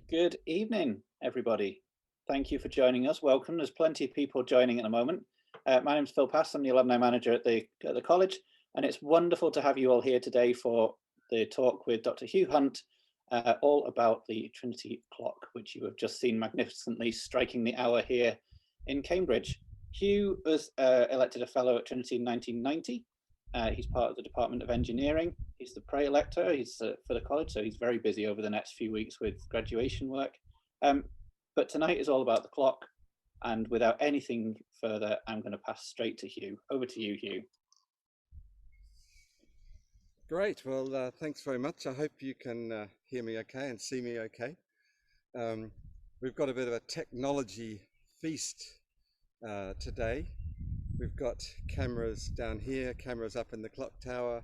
Good evening, everybody. Thank you for joining us. Welcome. There's plenty of people joining at the moment. My name's Phil Pass. I'm the alumni manager at the college, and it's wonderful to have you all here today for the talk with Dr. Hugh Hunt, all about the Trinity Clock, which you have just seen magnificently striking the hour here in Cambridge. Hugh was elected a fellow at Trinity in 1990. He's part of the Department of Engineering. He's the pre-elector. He's for the college, so he's very busy over the next few weeks with graduation work. But tonight is all about the clock. And without anything further, I'm going to pass straight to Hugh. Over to you, Hugh. Great. Well, thanks very much. I hope you can hear me okay and see me okay. We've got a bit of a technology feast today. We've got cameras down here, cameras up in the clock tower.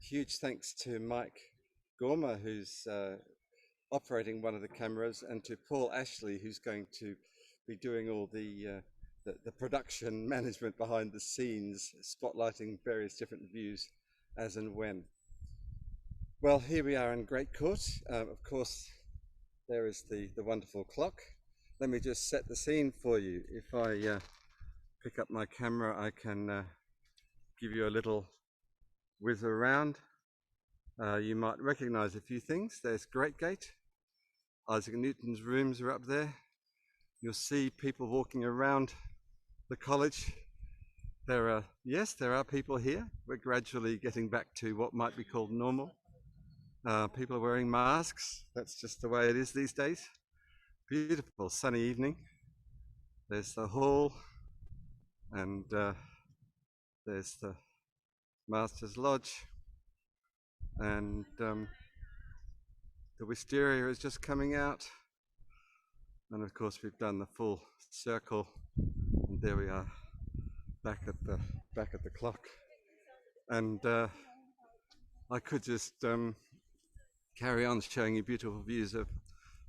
Huge thanks to Mike Gormer, who's operating one of the cameras, and to Paul Ashley, who's going to be doing all the production management behind the scenes, spotlighting various different views as and when. Well, here we are in Great Court. Of course, there is the wonderful clock. Let me just set the scene for you. If I pick up my camera, I can give you a little whiz around. You might recognize a few things. There's Great Gate. Isaac Newton's rooms are up there. You'll see people walking around the college. There are people here. We're gradually getting back to what might be called normal. People are wearing masks. That's just the way it is these days. Beautiful sunny evening. There's the hall. And there's the Master's Lodge, and the wisteria is just coming out, and of course we've done the full circle, and there we are back at the clock. And I could just carry on showing you beautiful views of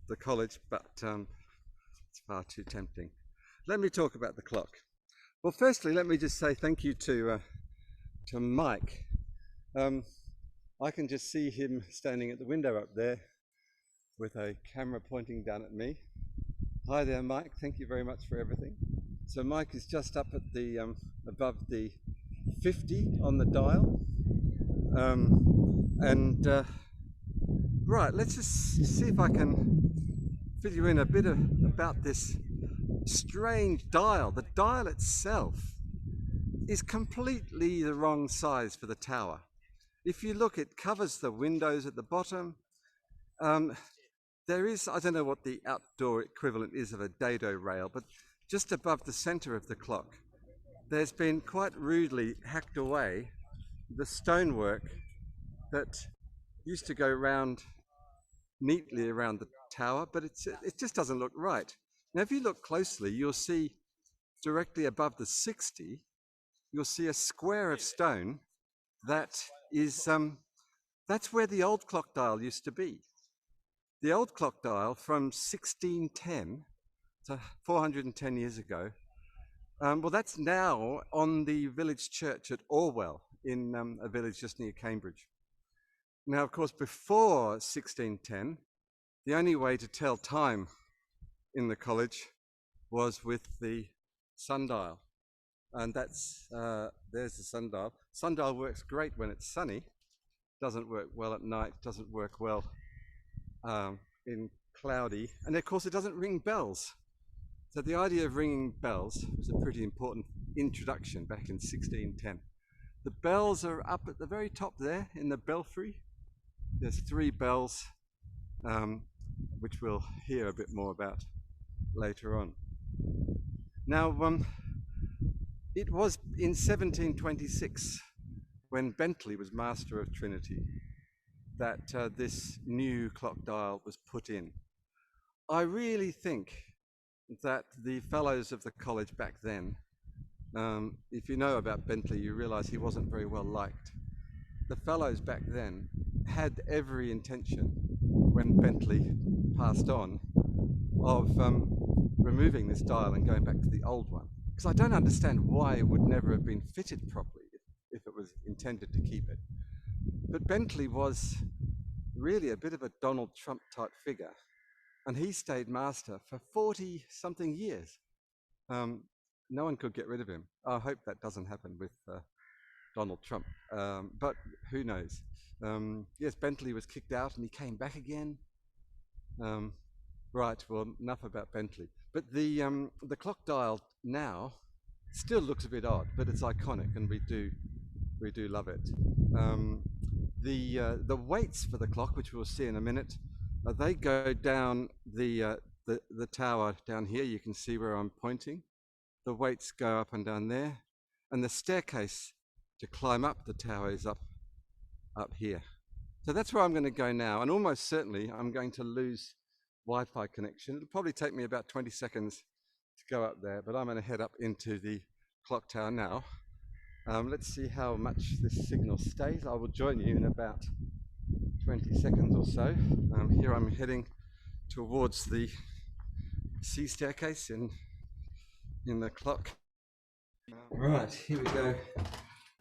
the college, but it's far too tempting. Let me talk about the clock. Well, firstly, let me just say thank you to Mike. I can just see him standing at the window up there with a camera pointing down at me. Hi there, Mike. Thank you very much for everything. So Mike is just up at the above the 50 on the dial. Right, let's just see if I can fit you in a bit about this strange dial. The dial itself is completely the wrong size for the tower. If you look, it covers the windows at the bottom. There is, I don't know what the outdoor equivalent is of a dado rail, but just above the center of the clock, there's been quite rudely hacked away the stonework that used to go round neatly around the tower, but it just doesn't look right. Now, if you look closely, you'll see directly above the 60, you'll see a square of stone that is, that's where the old clock dial used to be. The old clock dial from 1610, so 410 years ago, well, that's now on the village church at Orwell in a village just near Cambridge. Now, of course, before 1610, the only way to tell time in the college was with the sundial, and that's there's the sundial. Sundial works great when it's sunny, doesn't work well at night, doesn't work well in cloudy, and of course it doesn't ring bells. So the idea of ringing bells was a pretty important introduction back in 1610. The bells are up at the very top there in the belfry. There's 3 bells, which we'll hear a bit more about later on. Now, it was in 1726, when Bentley was Master of Trinity, that this new clock dial was put in. I really think that the fellows of the college back then, if you know about Bentley, you realize he wasn't very well liked. The fellows back then had every intention, when Bentley passed on, of removing this dial and going back to the old one. Because I don't understand why it would never have been fitted properly if it was intended to keep it. But Bentley was really a bit of a Donald Trump type figure. And he stayed master for 40 something years. No one could get rid of him. I hope that doesn't happen with Donald Trump, but who knows? Yes, Bentley was kicked out and he came back again. Right, well, enough about Bentley. But the clock dial now still looks a bit odd, but it's iconic, and we do love it. The weights for the clock, which we'll see in a minute, they go down the tower down here. You can see where I'm pointing. The weights go up and down there, and the staircase to climb up the tower is up here. So that's where I'm going to go now, and almost certainly I'm going to lose Wi-Fi connection. It'll probably take me about 20 seconds to go up there, but I'm going to head up into the clock tower now. Let's see how much this signal stays. I will join you in about 20 seconds or so. Here I'm heading towards the C staircase in the clock. Right, here we go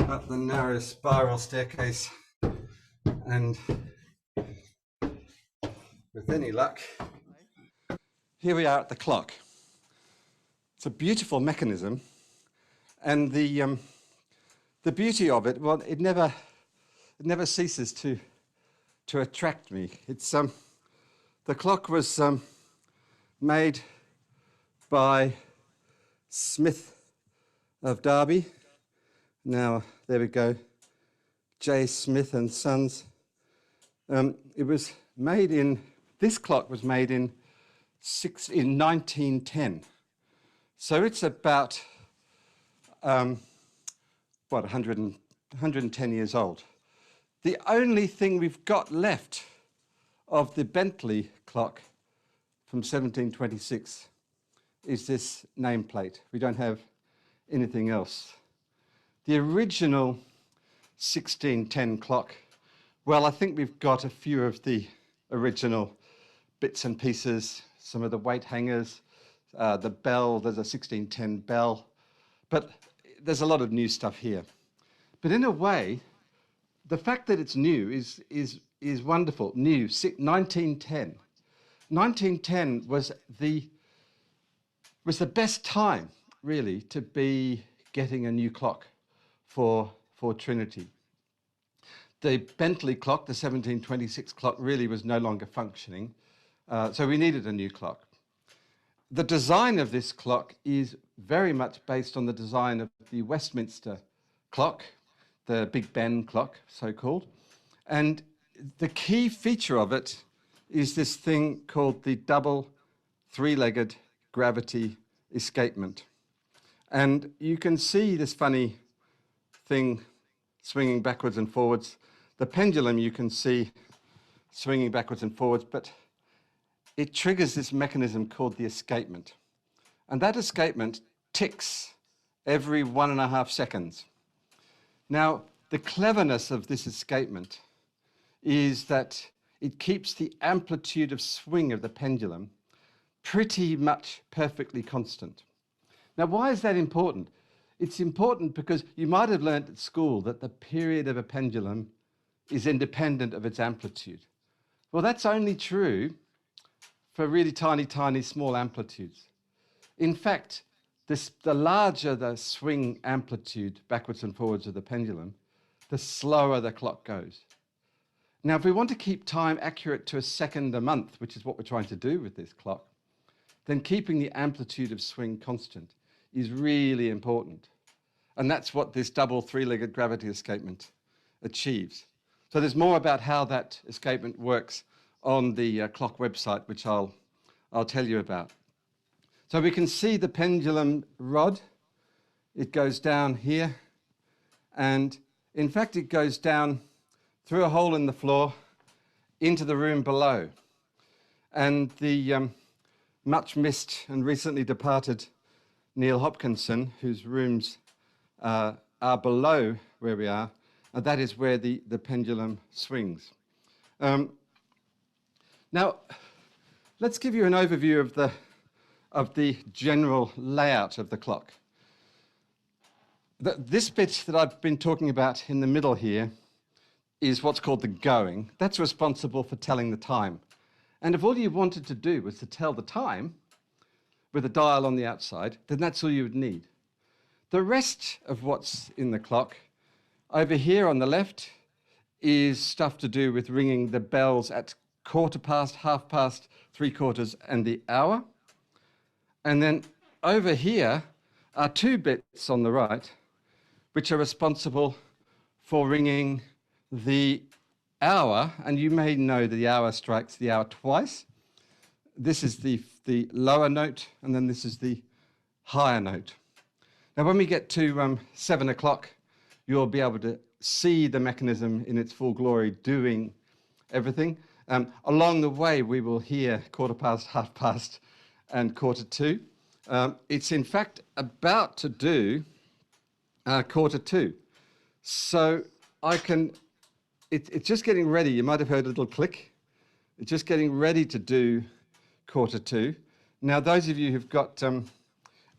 up the narrow spiral staircase, and with any luck, here we are at the clock. It's a beautiful mechanism, and the beauty of it, well, it never ceases to attract me. It's the clock was made by Smith of Derby. Now there we go, J. Smith and Sons. It was made in. This clock was made in 1910. So it's about, 110 years old. The only thing we've got left of the Bentley clock from 1726 is this nameplate. We don't have anything else. The original 1610 clock, well, I think we've got a few of the original bits and pieces, some of the weight hangers, the bell, there's a 1610 bell, but there's a lot of new stuff here. But in a way, the fact that it's new is wonderful. New, 1910. 1910 was the best time, really, to be getting a new clock for Trinity. The Bentley clock, the 1726 clock, really was no longer functioning, so we needed a new clock. The design of this clock is very much based on the design of the Westminster clock, the Big Ben clock, so-called. And the key feature of it is this thing called the double three-legged gravity escapement. And you can see this funny thing swinging backwards and forwards. The pendulum you can see swinging backwards and forwards, but it triggers this mechanism called the escapement. And that escapement ticks every 1.5 seconds. Now, the cleverness of this escapement is that it keeps the amplitude of swing of the pendulum pretty much perfectly constant. Now, why is that important? It's important because you might have learned at school that the period of a pendulum is independent of its amplitude. Well, that's only true for really tiny, tiny, small amplitudes. In fact, the larger the swing amplitude backwards and forwards of the pendulum, the slower the clock goes. Now, if we want to keep time accurate to a second a month, which is what we're trying to do with this clock, then keeping the amplitude of swing constant is really important. And that's what this double three-legged gravity escapement achieves. So there's more about how that escapement works on the clock website, which I'll tell you about. So we can see the pendulum rod. It goes down here, and in fact it goes down through a hole in the floor into the room below. And the much missed and recently departed Neil Hopkinson, whose rooms are below where we are, and that is where the pendulum swings. Now, let's give you an overview of the general layout of the clock. This bit that I've been talking about in the middle here, is what's called the going. That's responsible for telling the time. And if all you wanted to do was to tell the time with a dial on the outside, then that's all you would need. The rest of what's in the clock over here on the left is stuff to do with ringing the bells at 1/4 past, 1/2 past, 3/4, and the hour. And then over here are 2 bits on the right, which are responsible for ringing the hour. And you may know that the hour strikes the hour twice. This is the lower note, and then this is the higher note. Now, when we get to 7 o'clock, you'll be able to see the mechanism in its full glory doing everything. Along the way, we will hear 1/4 past, 1/2 past, and 1/4 to. It's in fact about to do 1/4 to. So it's just getting ready. You might have heard a little click. It's just getting ready to do 1/4 to. Now, those of you who've got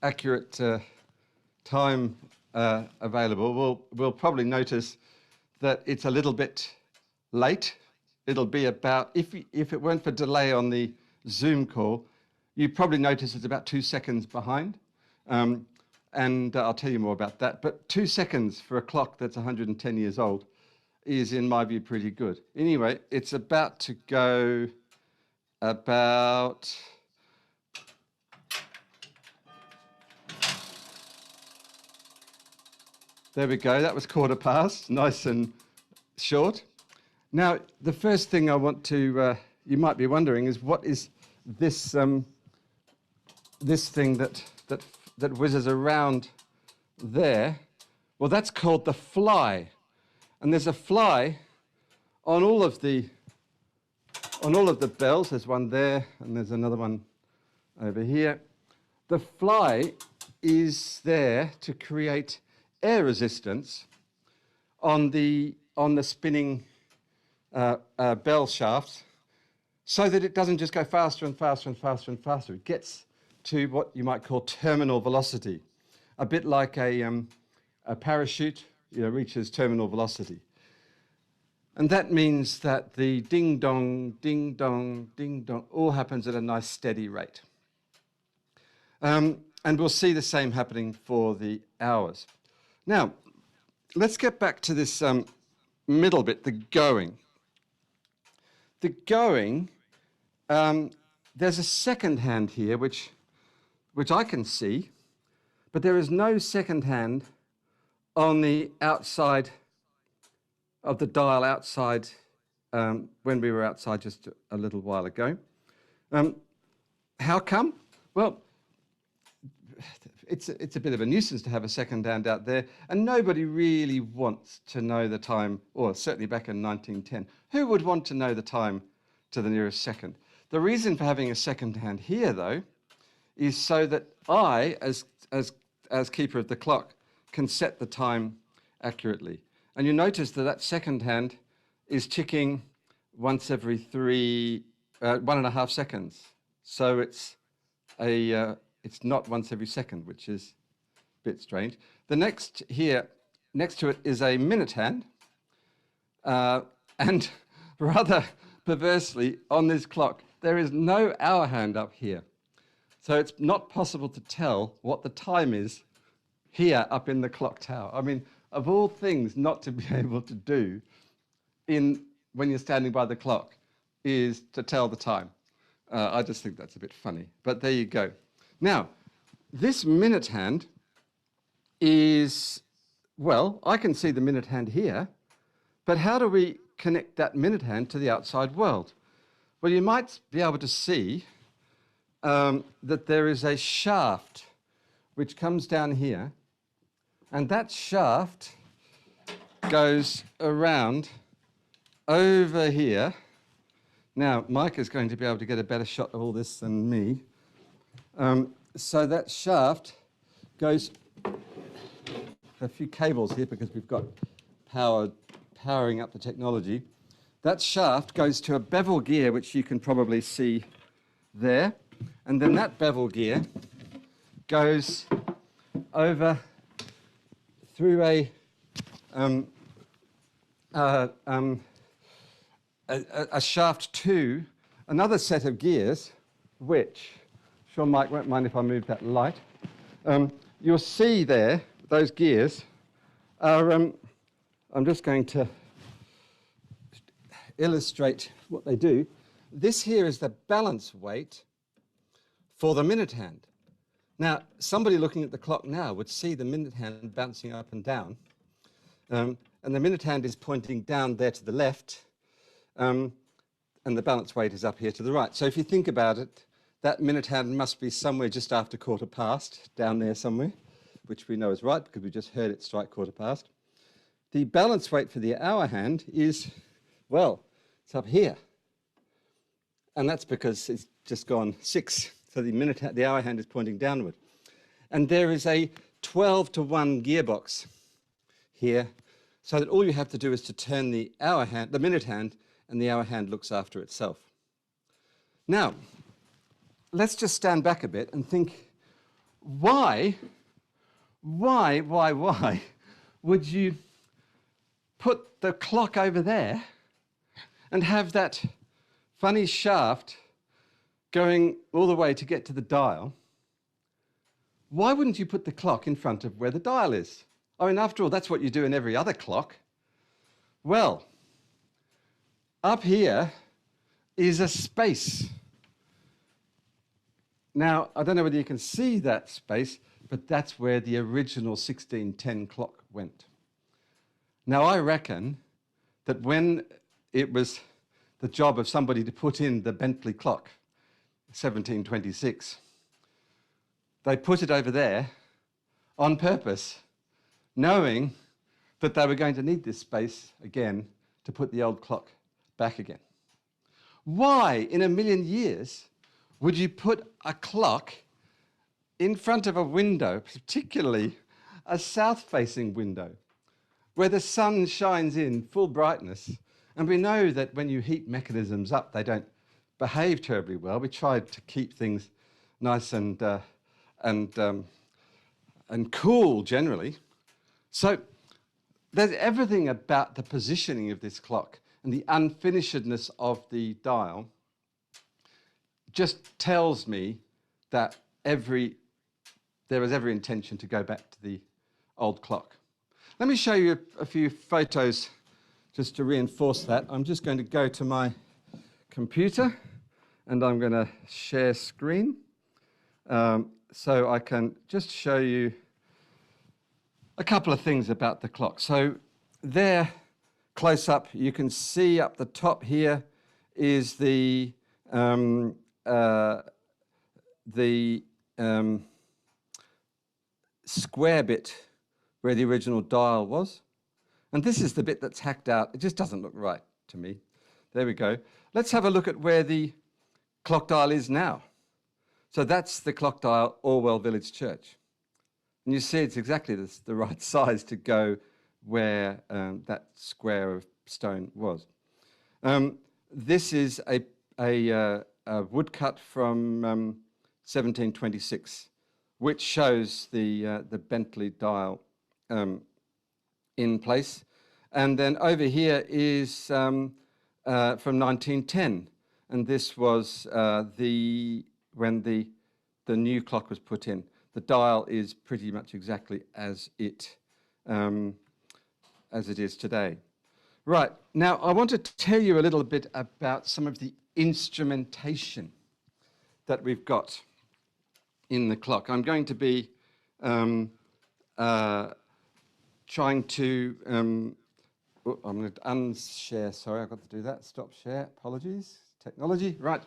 accurate time available will probably notice that it's a little bit late. It'll be about, if it weren't for delay on the Zoom call, you probably notice it's about 2 seconds behind. And I'll tell you more about that. But 2 seconds for a clock that's 110 years old is, in my view, pretty good. Anyway, it's about to go about... There we go, that was 1/4 past, nice and short. Now, the first thing I want to, you might be wondering, is what is this, this thing that whizzes around there? Well, that's called the fly. And there's a fly on all of the bells. There's one there, and there's another one over here. The fly is there to create air resistance on the spinning bell shafts, so that it doesn't just go faster and faster and faster and faster. It gets to what you might call terminal velocity, a bit like a parachute, reaches terminal velocity. And that means that the ding dong, ding dong, ding dong all happens at a nice steady rate. And we'll see the same happening for the hours. Now, let's get back to this middle bit, the going. The going, there's a second hand here, which I can see, but there is no second hand on the outside of the dial outside when we were outside just a little while ago. How come? Well, it's a bit of a nuisance to have a second hand out there, and nobody really wants to know the time, or certainly back in 1910. Who would want to know the time to the nearest second? The reason for having a second hand here, though, is so that I, as keeper of the clock, can set the time accurately. And you notice that second hand is ticking once every 1.5 seconds. So it's not once every second, which is a bit strange. The next here, next to it, is a minute hand. And rather perversely, on this clock, there is no hour hand up here. So it's not possible to tell what the time is here up in the clock tower. I mean, of all things not to be able to do when you're standing by the clock is to tell the time. I just think that's a bit funny, but there you go. Now, this minute hand is, well, I can see the minute hand here, but how do we connect that minute hand to the outside world? Well, you might be able to see that there is a shaft which comes down here, and that shaft goes around over here. Now, Mike is going to be able to get a better shot of all this than me. So that shaft goes, a few cables here because we've got powering up the technology. That shaft goes to a bevel gear, which you can probably see there. And then that bevel gear goes over through a a shaft to another set of gears, which, sure Mike won't mind if I move that light. You'll see there, those gears are, I'm just going to illustrate what they do. This here is the balance weight for the minute hand. Now, somebody looking at the clock now would see the minute hand bouncing up and down, and the minute hand is pointing down there to the left, and the balance weight is up here to the right. So if you think about it, that minute hand must be somewhere just after quarter past, down there somewhere, which we know is right because we just heard it strike quarter past. The balance weight for the hour hand is, well, it's up here. And that's because it's just gone 6. So the hour hand is pointing downward. And there is a 12-to-1 gearbox here, so that all you have to do is to turn the minute hand, and the hour hand looks after itself. Now, let's just stand back a bit and think, why would you put the clock over there and have that funny shaft going all the way to get to the dial? Why wouldn't you put the clock in front of where the dial is? I mean, after all, that's what you do in every other clock. Well, up here is a space. Now, I don't know whether you can see that space, but that's where the original 1610 clock went. Now, I reckon that when it was the job of somebody to put in the Bentley clock, 1726, they put it over there on purpose, knowing that they were going to need this space again to put the old clock back again. Why, in a million years, would you put a clock in front of a window, particularly a south-facing window, where the sun shines in full brightness? And we know that when you heat mechanisms up, they don't behave terribly well. We tried to keep things nice and cool generally. So there's everything about the positioning of this clock and the unfinishedness of the dial just tells me that there was every intention to go back to the old clock. Let me show you a few photos just to reinforce that. I'm just going to go to my computer and I'm going to share screen so I can just show you a couple of things about the clock. So there, close up, you can see up the top here is the square bit where the original dial was. And this is the bit that's hacked out. It just doesn't look right to me. There we go. Let's have a look at where the clock dial is now. So that's the clock dial, Orwell Village Church. And you see it's exactly the right size to go where that square of stone was. This is a woodcut from 1726, which shows the Bentley dial in place. And then over here is from 1910, and this was when the new clock was put in. The dial is pretty much exactly as it is today. Right, now I want to tell you a little bit about some of the instrumentation that we've got in the clock. I'm going to be trying to, I'm going to unshare, sorry, I've got to do that, stop share, apologies, technology, right.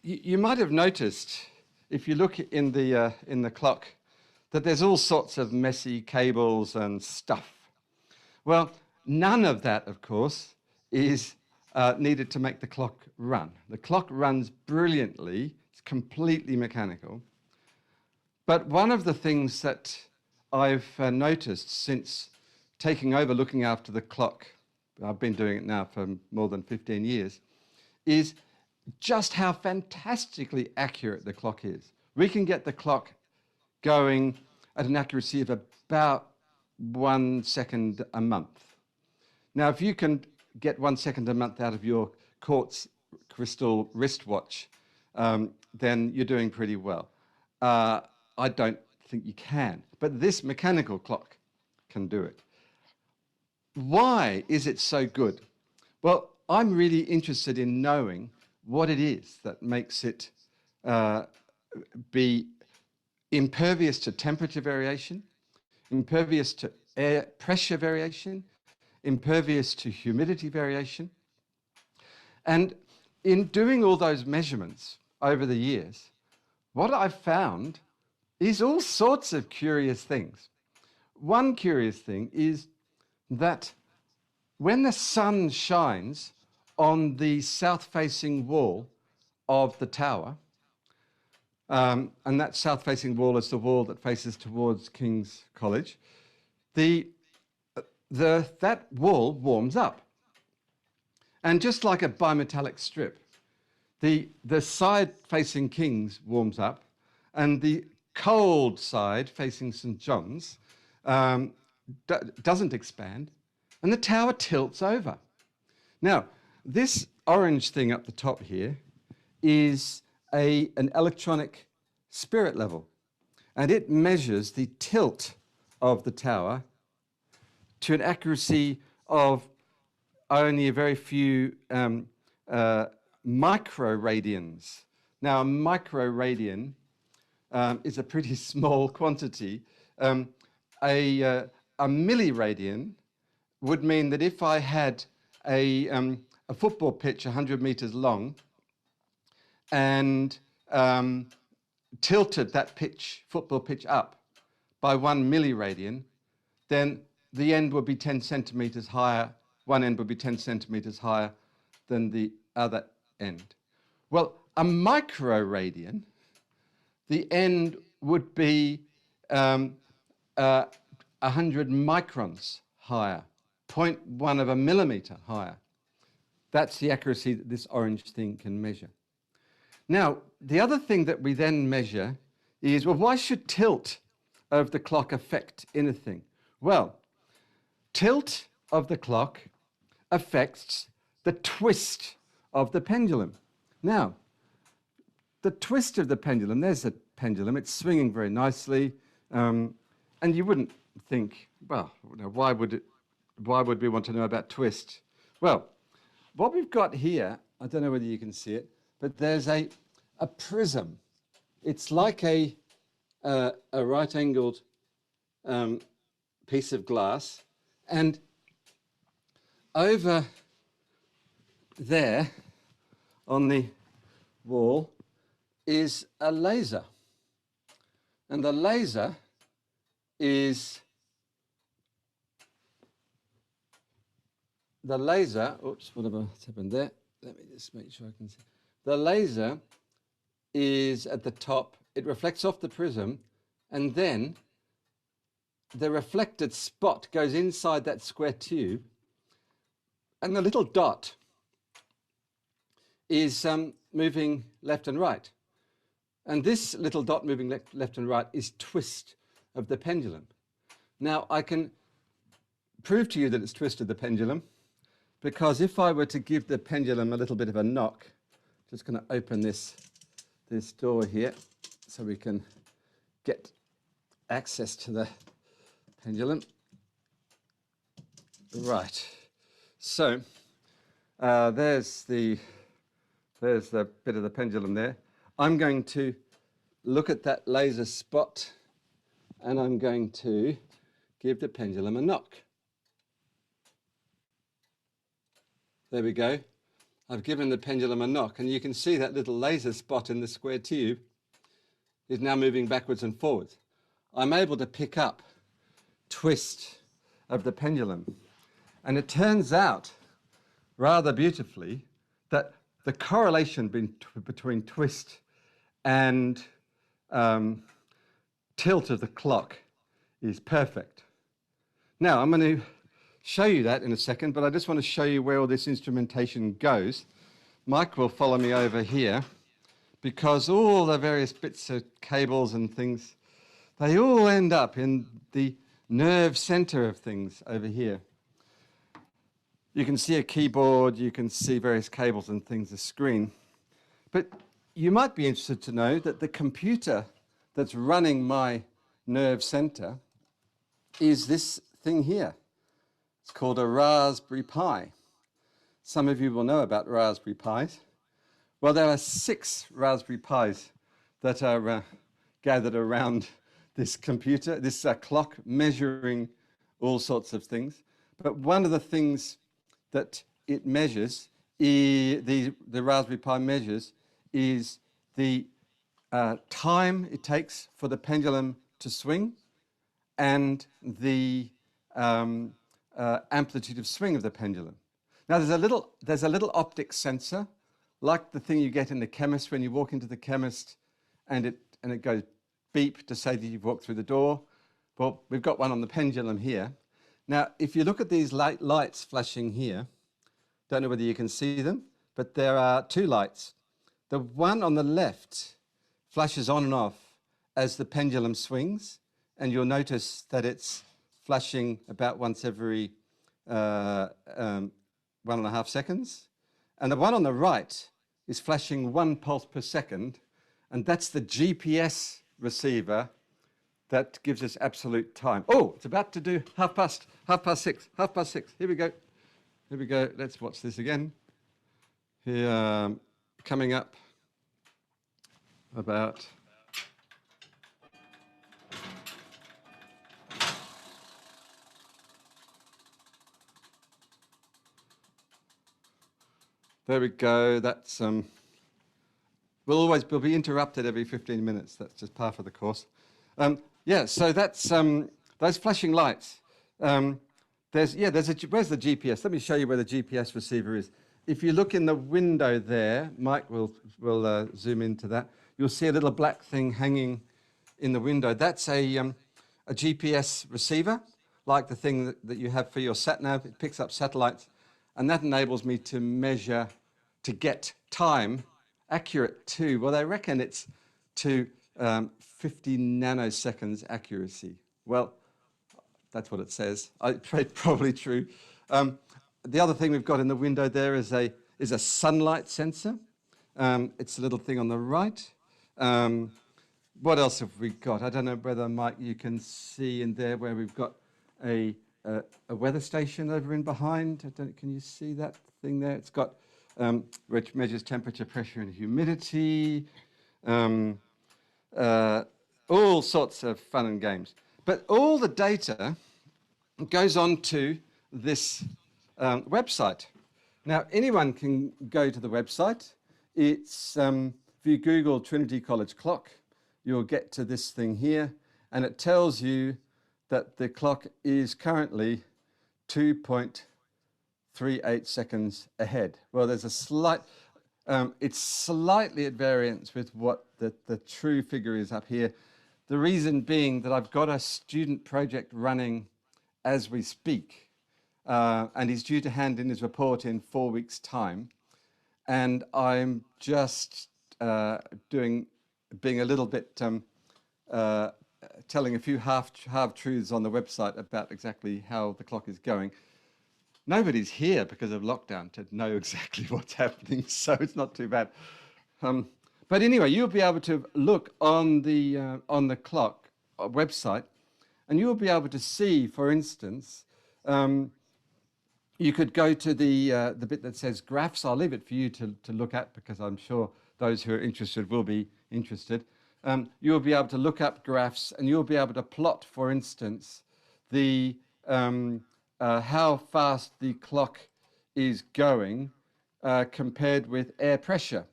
You might have noticed, if you look in the clock, that there's all sorts of messy cables and stuff. Well, none of that, of course, is needed to make the clock run. The clock runs brilliantly. It's completely mechanical. But one of the things that I've noticed since taking over looking after the clock, I've been doing it now for more than 15 years, is just how fantastically accurate the clock is. We can get the clock going at an accuracy of about 1 second a month. Now, if you can get 1 second a month out of your quartz crystal wristwatch, then you're doing pretty well. I don't think you can, but this mechanical clock can do it. Why is it so good? Well, I'm really interested in knowing what it is that makes it be impervious to temperature variation, impervious to air pressure variation, impervious to humidity variation. And in doing all those measurements over the years, what I've found is all sorts of curious things. One curious thing is that when the sun shines on the south-facing wall of the tower, and that south-facing wall is the wall that faces towards King's College, that wall warms up. And just like a bimetallic strip, the side facing King's warms up, and the cold side facing St. John's doesn't expand, and the tower tilts over. Now, this orange thing up the top here is an electronic spirit level, and it measures the tilt of the tower to an accuracy of only a very few microradians. Now, a microradian is a pretty small quantity. A milliradian would mean that if I had a football pitch 100 meters long and tilted that football pitch up by 1 milliradian, then the end would be 10 centimeters higher. One end would be 10 centimeters higher than the other end. Well, a microradian, the end would be 100 microns higher, 0.1 of a millimeter higher. That's the accuracy that this orange thing can measure. Now, the other thing that we then measure is, well, why should tilt of the clock affect anything? Well, tilt of the clock affects the twist of the pendulum. Now, the twist of the pendulum, there's a pendulum, it's swinging very nicely, and you wouldn't think, well, why would we want to know about twist? Well, what we've got here, I don't know whether you can see it, but there's a prism. It's like a right-angled piece of glass, and over there on the wall is a laser. And the laser is oops, what's happened there? Let me just make sure I can see. The laser is at the top. It reflects off the prism, and then the reflected spot goes inside that square tube, and the little dot is moving left and right. And this little dot moving left and right is twist of the pendulum. Now, I can prove to you that it's twisted the pendulum, because if I were to give the pendulum a little bit of a knock, just going to open this door here so we can get access to the pendulum. Right. So there's the bit of the pendulum there. I'm going to look at that laser spot, and I'm going to give the pendulum a knock. There we go. I've given the pendulum a knock, and you can see that little laser spot in the square tube is now moving backwards and forwards. I'm able to pick up twist of the pendulum. And it turns out, rather beautifully, that the correlation between twist and tilt of the clock is perfect. Now, I'm going to show you that in a second, but I just want to show you where all this instrumentation goes. Mike will follow me over here, because all the various bits of cables and things, they all end up in the nerve center of things over here. You can see a keyboard, you can see various cables and things, a screen. But you might be interested to know that the computer that's running my nerve center is this thing here. It's called a Raspberry Pi. Some of you will know about Raspberry Pis. Well, there are 6 Raspberry Pis that are gathered around this computer, this clock measuring all sorts of things. But one of the things that it measures, the Raspberry Pi measures, is the time it takes for the pendulum to swing and the amplitude of swing of the pendulum. Now there's a little optic sensor, like the thing you get in the chemist when you walk into the chemist, and it goes beep to say that you've walked through the door. Well, we've got one on the pendulum here. Now, if you look at these lights flashing here, don't know whether you can see them, but there are 2 lights. The one on the left flashes on and off as the pendulum swings, and you'll notice that it's flashing about once every 1.5 seconds. And the one on the right is flashing 1 pulse per second, and that's the GPS receiver that gives us absolute time. Oh, it's about to do half past 6. Here we go. Let's watch this again. Here, coming up about there we go. That's we'll be interrupted every 15 minutes. That's just part of the course. Yeah, so that's those flashing lights. Where's the GPS? Let me show you where the GPS receiver is. If you look in the window there, Mike will zoom into that. You'll see a little black thing hanging in the window. That's a GPS receiver, like the thing that you have for your sat-nav. It picks up satellites, and that enables me to measure, to get time accurate to, well, they reckon it's to 50 nanoseconds accuracy. Well, that's what it says. It's probably true. The other thing we've got in the window there is a sunlight sensor. It's a little thing on the right. What else have we got? I don't know whether, Mike, you can see in there where we've got a weather station over in behind. Can you see that thing there? It's got which measures temperature, pressure, and humidity. All sorts of fun and games. But all the data goes on to this website. Now, anyone can go to the website. It's, if you Google Trinity College clock, you'll get to this thing here, and it tells you that the clock is currently 2.38 seconds ahead. Well, there's a slight, it's slightly at variance with what the true figure is up here. The reason being that I've got a student project running as we speak, and he's due to hand in his report in 4 weeks' time. And I'm just being a little bit, telling a few half-truths on the website about exactly how the clock is going. Nobody's here because of lockdown to know exactly what's happening, so it's not too bad. But anyway, you'll be able to look on the clock website, and you'll be able to see, for instance, you could go to the bit that says graphs. I'll leave it for you to look at, because I'm sure those who are interested will be interested. You'll be able to look up graphs, and you'll be able to plot, for instance, the how fast the clock is going compared with air pressure.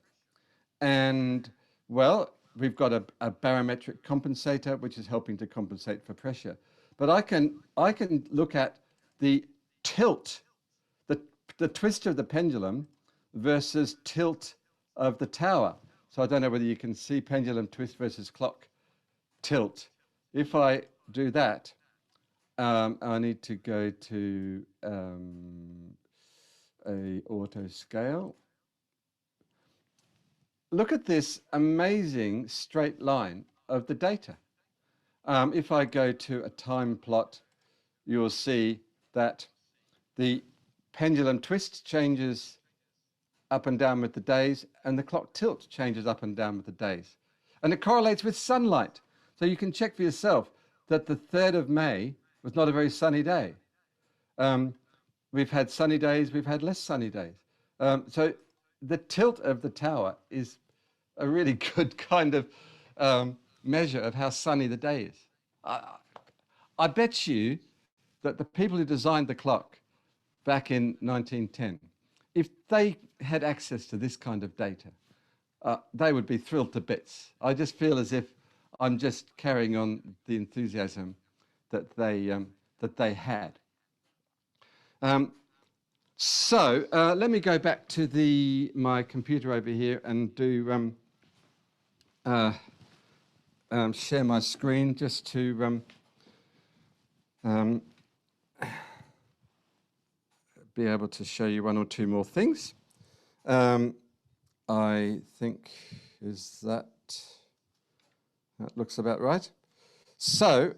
And, well, we've got a barometric compensator, which is helping to compensate for pressure. But I can look at the tilt, the twist of the pendulum versus tilt of the tower. So I don't know whether you can see pendulum twist versus clock tilt. If I do that, I need to go to a auto scale. Look at this amazing straight line of the data. If I go to a time plot, you'll see that the pendulum twist changes up and down with the days, and the clock tilt changes up and down with the days. And it correlates with sunlight. So you can check for yourself that the 3rd of May was not a very sunny day. We've had sunny days, we've had less sunny days. So the tilt of the tower is a really good kind of measure of how sunny the day is. I bet you that the people who designed the clock back in 1910, if they had access to this kind of data, they would be thrilled to bits. I just feel as if I'm just carrying on the enthusiasm that they had. So let me go back to my computer over here and do share my screen just to be able to show you one or two more things. I think that looks about right. So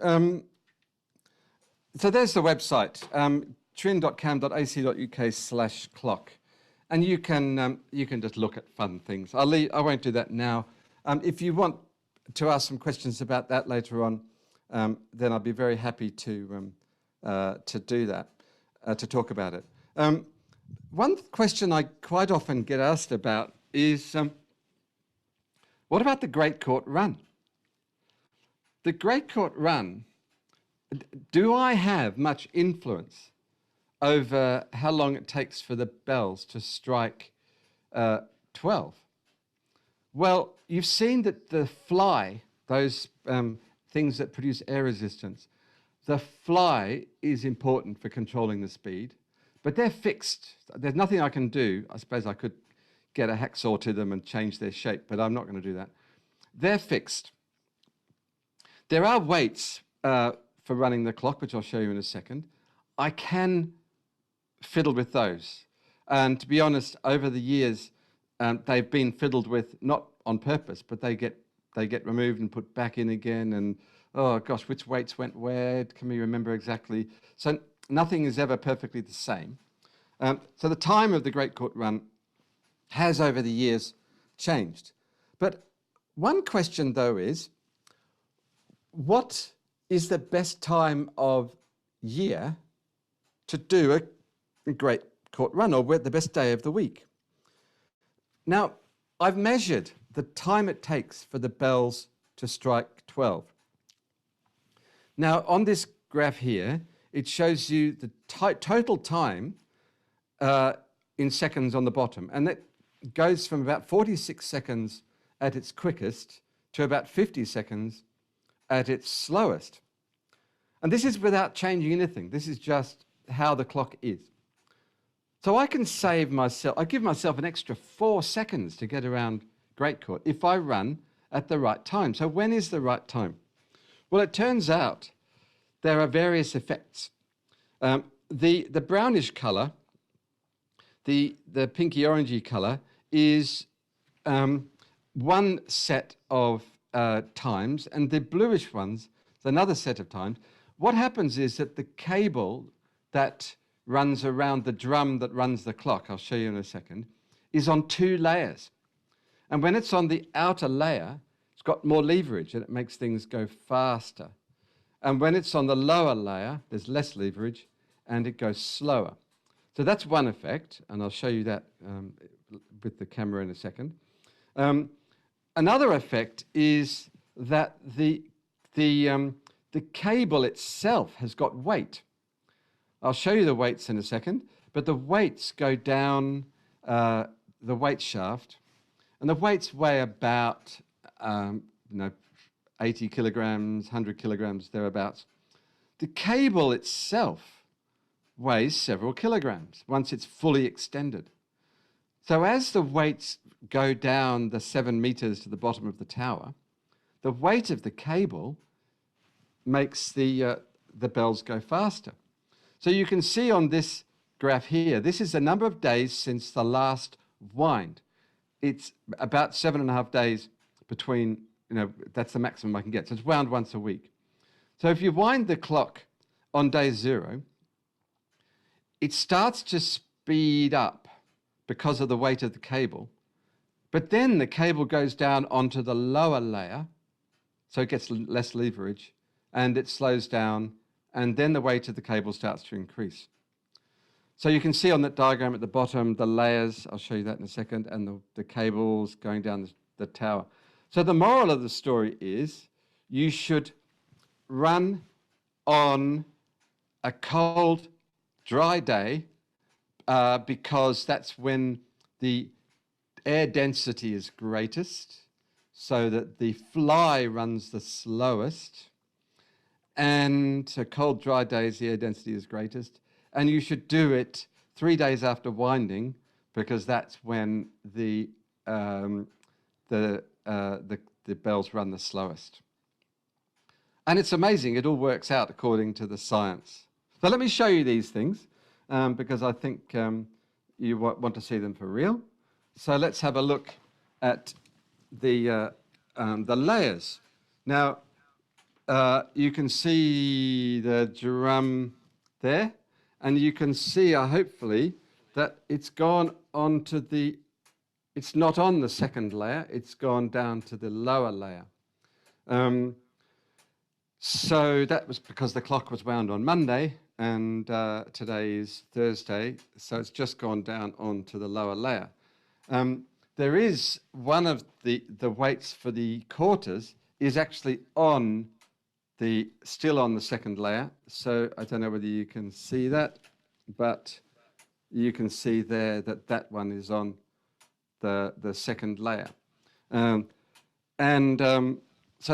there's the website, trin.cam.ac.uk/clock, and you can just look at fun things. I won't do that now. If you want to ask some questions about that later on, then I'll be very happy to do that, to talk about it. One question I quite often get asked about is, what about the Great Court Run? The Great Court Run, do I have much influence over how long it takes for the bells to strike 12? Well, you've seen that the fly, those things that produce air resistance, the fly is important for controlling the speed, but they're fixed. There's nothing I can do. I suppose I could get a hacksaw to them and change their shape, but I'm not going to do that. They're fixed. There are weights for running the clock, which I'll show you in a second. I can fiddle with those. And to be honest, over the years, they've been fiddled with, not on purpose, but they get removed and put back in again. And oh gosh, which weights went where? Can we remember exactly? So nothing is ever perfectly the same. So the time of the Great Court Run has over the years changed. But one question though is, what is the best time of year to do a Great Court Run, or the best day of the week? Now, I've measured the time it takes for the bells to strike 12. Now, on this graph here, it shows you the total time in seconds on the bottom, and that goes from about 46 seconds at its quickest to about 50 seconds at its slowest. And this is without changing anything. This is just how the clock is. So I can I give myself an extra 4 seconds to get around Great Court if I run at the right time. So when is the right time? Well, it turns out there are various effects. The brownish colour, the pinky orangey colour, is one set of times, and the bluish ones is another set of times. What happens is that the cable that runs around the drum that runs the clock, I'll show you in a second, is on 2 layers. And when it's on the outer layer, it's got more leverage and it makes things go faster. And when it's on the lower layer, there's less leverage and it goes slower. So that's one effect, and I'll show you that with the camera in a second. Another effect is that the cable itself has got weight. I'll show you the weights in a second, but the weights go down the weight shaft, and the weights weigh about 80 kilograms, 100 kilograms, thereabouts. The cable itself weighs several kilograms once it's fully extended. So as the weights go down the 7 meters to the bottom of the tower, the weight of the cable makes the bells go faster. So you can see on this graph here, this is the number of days since the last wind. It's about 7.5 days between, that's the maximum I can get. So it's wound once a week. So if you wind the clock on day 0, it starts to speed up because of the weight of the cable. But then the cable goes down onto the lower layer, so it gets less leverage, and it slows down, and then the weight of the cable starts to increase. So you can see on that diagram at the bottom, the layers, I'll show you that in a second, and the cables going down the tower. So the moral of the story is you should run on a cold, dry day because that's when the air density is greatest, so that the fly runs the slowest, and a cold, dry days, the air density is greatest. And you should do it 3 days after winding, because that's when the bells run the slowest. And it's amazing, it all works out according to the science. So let me show you these things, because I think you want to see them for real. So let's have a look at the layers. Now, you can see the drum there, and you can see, hopefully, that it's gone onto the, it's not on the second layer, it's gone down to the lower layer. So that was because the clock was wound on Monday, and today is Thursday, so it's just gone down onto the lower layer. There is one of the weights for the quarters is actually on still on the second layer. So I don't know whether you can see that, but you can see there that that one is on the second layer. So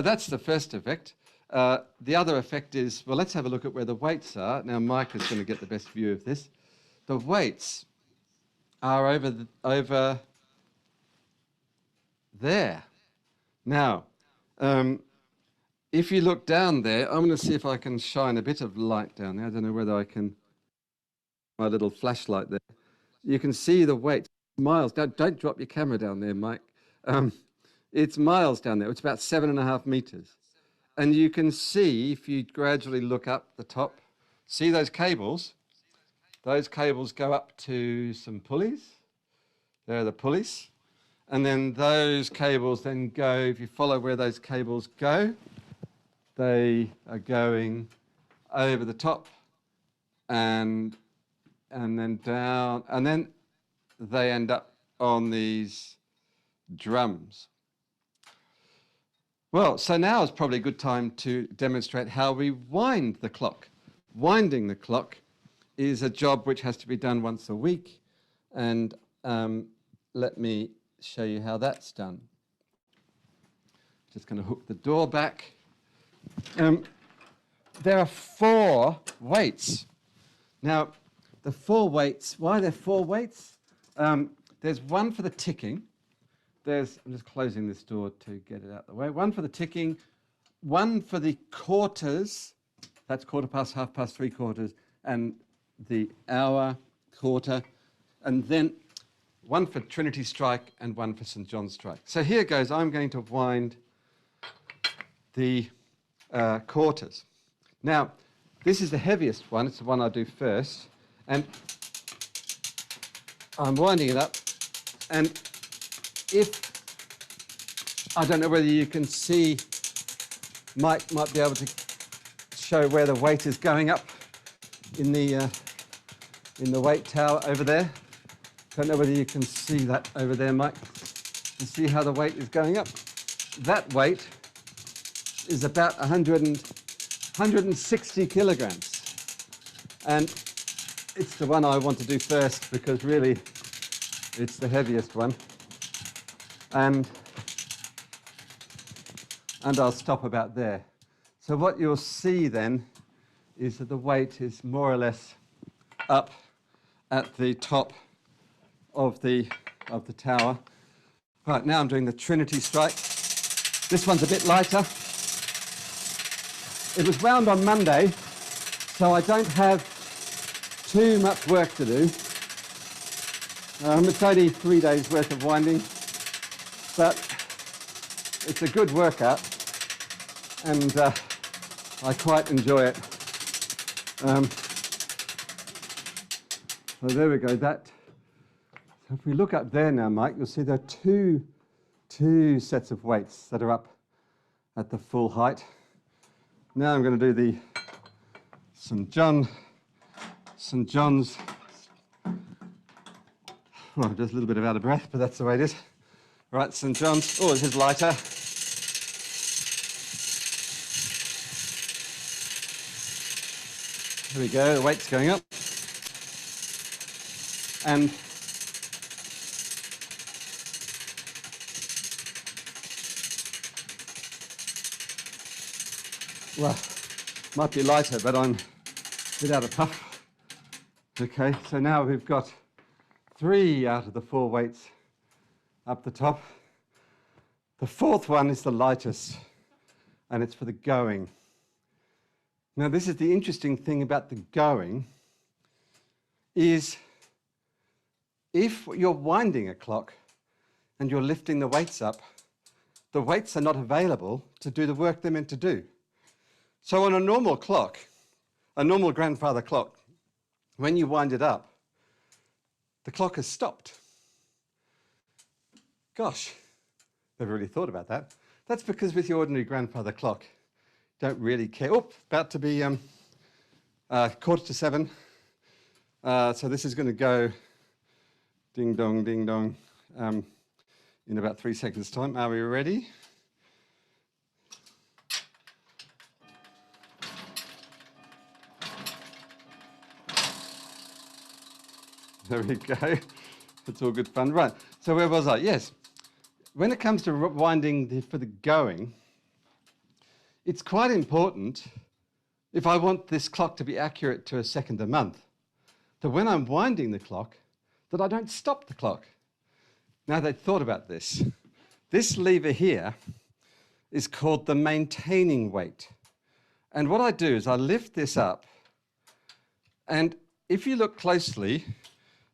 that's the first effect. The other effect is, well, let's have a look at where the weights are. Now Mike is going to get the best view of this. The weights are over there. Now, if you look down there, I'm going to see if I can shine a bit of light down there. I don't know whether I can, my little flashlight there. You can see the weight, miles. Don't drop your camera down there, Mike. It's miles down there. It's about 7.5 meters. And you can see, if you gradually look up the top, see those cables? Those cables go up to some pulleys. There are the pulleys. And then those cables then go, if you follow where those cables go, they are going over the top and then down, and then they end up on these drums. Well, so now is probably a good time to demonstrate how we wind the clock. Winding the clock is a job which has to be done once a week, and let me show you how that's done. Just going to hook the door back. There are 4 weights. Now, the 4 weights, why are there 4 weights? There's one for the ticking. I'm just closing this door to get it out of the way. One for the ticking, one for the quarters, that's quarter past, half past, 3/4, and the hour, quarter, and then one for Trinity strike and one for St. John's strike. So here goes, I'm going to wind the quarters. Now, this is the heaviest one, it's the one I do first, and I'm winding it up, and if, I don't know whether you can see, Mike might be able to show where the weight is going up in the weight tower over there. Don't know whether you can see that over there, Mike. You see how the weight is going up? That weight is about 160 kilograms. And it's the one I want to do first because really it's the heaviest one. And I'll stop about there. So what you'll see then is that the weight is more or less up at the top of the tower. Right, now I'm doing the Trinity strike. This one's a bit lighter. It was wound on Monday, so I don't have too much work to do. It's only 3 days worth of winding, but it's a good workout, and I quite enjoy it. So there we go. So if we look up there now, Mike, you'll see there are two sets of weights that are up at the full height. Now I'm going to do the St. John's. Well, just a little bit of out of breath, but that's the way it is. Right, St. John's. Oh, this is lighter. There we go, the weight's going up. And well, might be lighter, but I'm a bit out of puff. Okay, so now we've got 3 out of the 4 weights up the top. The 4th one is the lightest, and it's for the going. Now, this is the interesting thing about the going, is if you're winding a clock and you're lifting the weights up, the weights are not available to do the work they're meant to do. So on a normal clock, a normal grandfather clock, when you wind it up, the clock has stopped. Gosh, never really thought about that. That's because with your ordinary grandfather clock, you don't really care. Oh, about to be 7:15. So this is going to go ding dong, in about 3 seconds' time. Are we ready? There we go. It's all good fun. Right, so where was I? Yes. When it comes to winding for the going, it's quite important, if I want this clock to be accurate to a second a month, that when I'm winding the clock, that I don't stop the clock. Now they've thought about this. This lever here is called the maintaining weight. And what I do is I lift this up, and if you look closely,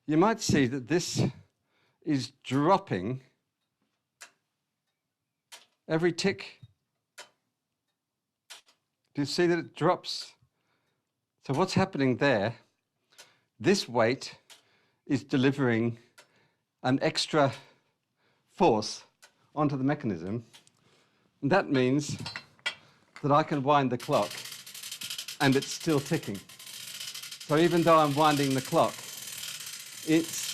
you might see that this is dropping every tick. Do you see that it drops? So what's happening there, this weight is delivering an extra force onto the mechanism, and that means that I can wind the clock and it's still ticking. So even though I'm winding the clock, it's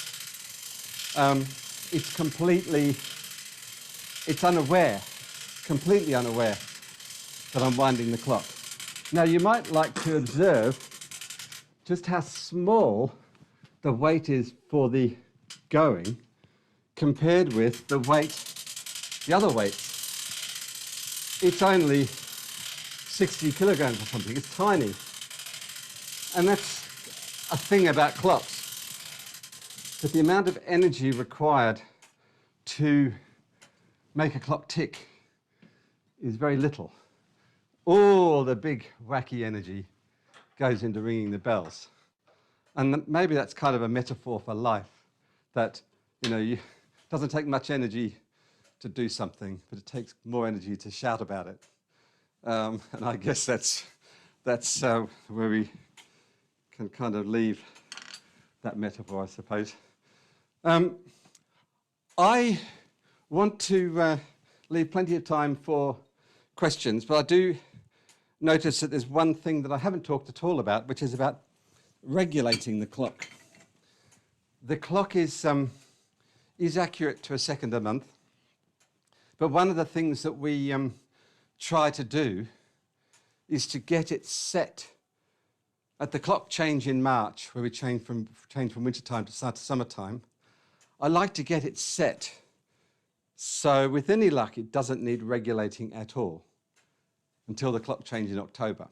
completely unaware that I'm winding the clock. Now you might like to observe just how small the weight is for the going compared with the other weights. It's only 60 kilograms or something, it's tiny. And that's a thing about clocks, that the amount of energy required to make a clock tick is very little. All the big wacky energy goes into ringing the bells. And maybe that's kind of a metaphor for life, that it doesn't take much energy to do something, but it takes more energy to shout about it. And I guess that's where we can kind of leave that metaphor, I suppose. I want to leave plenty of time for questions, but I do notice that there's one thing that I haven't talked at all about, which is about regulating the clock. The clock is accurate to a second a month, but one of the things that we try to do is to get it set at the clock change in March, where we change from winter time to summertime. I like to get it set so with any luck it doesn't need regulating at all until the clock change in October.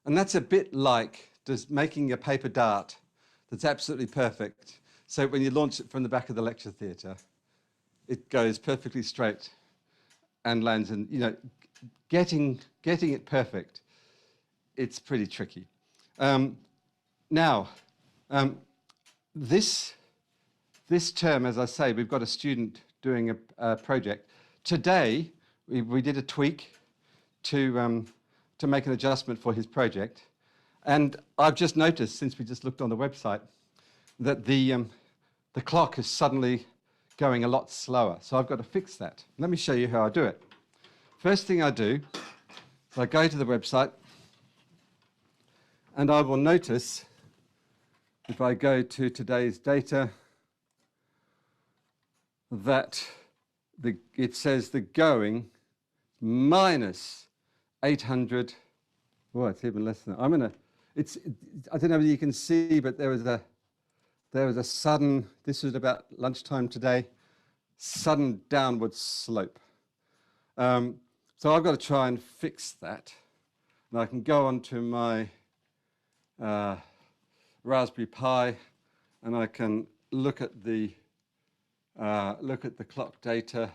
And that's a bit like just making a paper dart that's absolutely perfect, so when you launch it from the back of the lecture theatre, it goes perfectly straight and lands in, getting it perfect, it's pretty tricky. This term, as I say, we've got a student doing a project. Today, we did a tweak to make an adjustment for his project. And I've just noticed, since we just looked on the website, that the clock is suddenly going a lot slower. So I've got to fix that. Let me show you how I do it. First thing I do is I go to the website, and I will notice, if I go to today's data, that it says the going minus 800. Oh, it's even less than that. I don't know whether you can see, but there was a sudden, this was about lunchtime today, sudden downward slope. So I've got to try and fix that. And I can go onto my Raspberry Pi, and I can look at the clock data,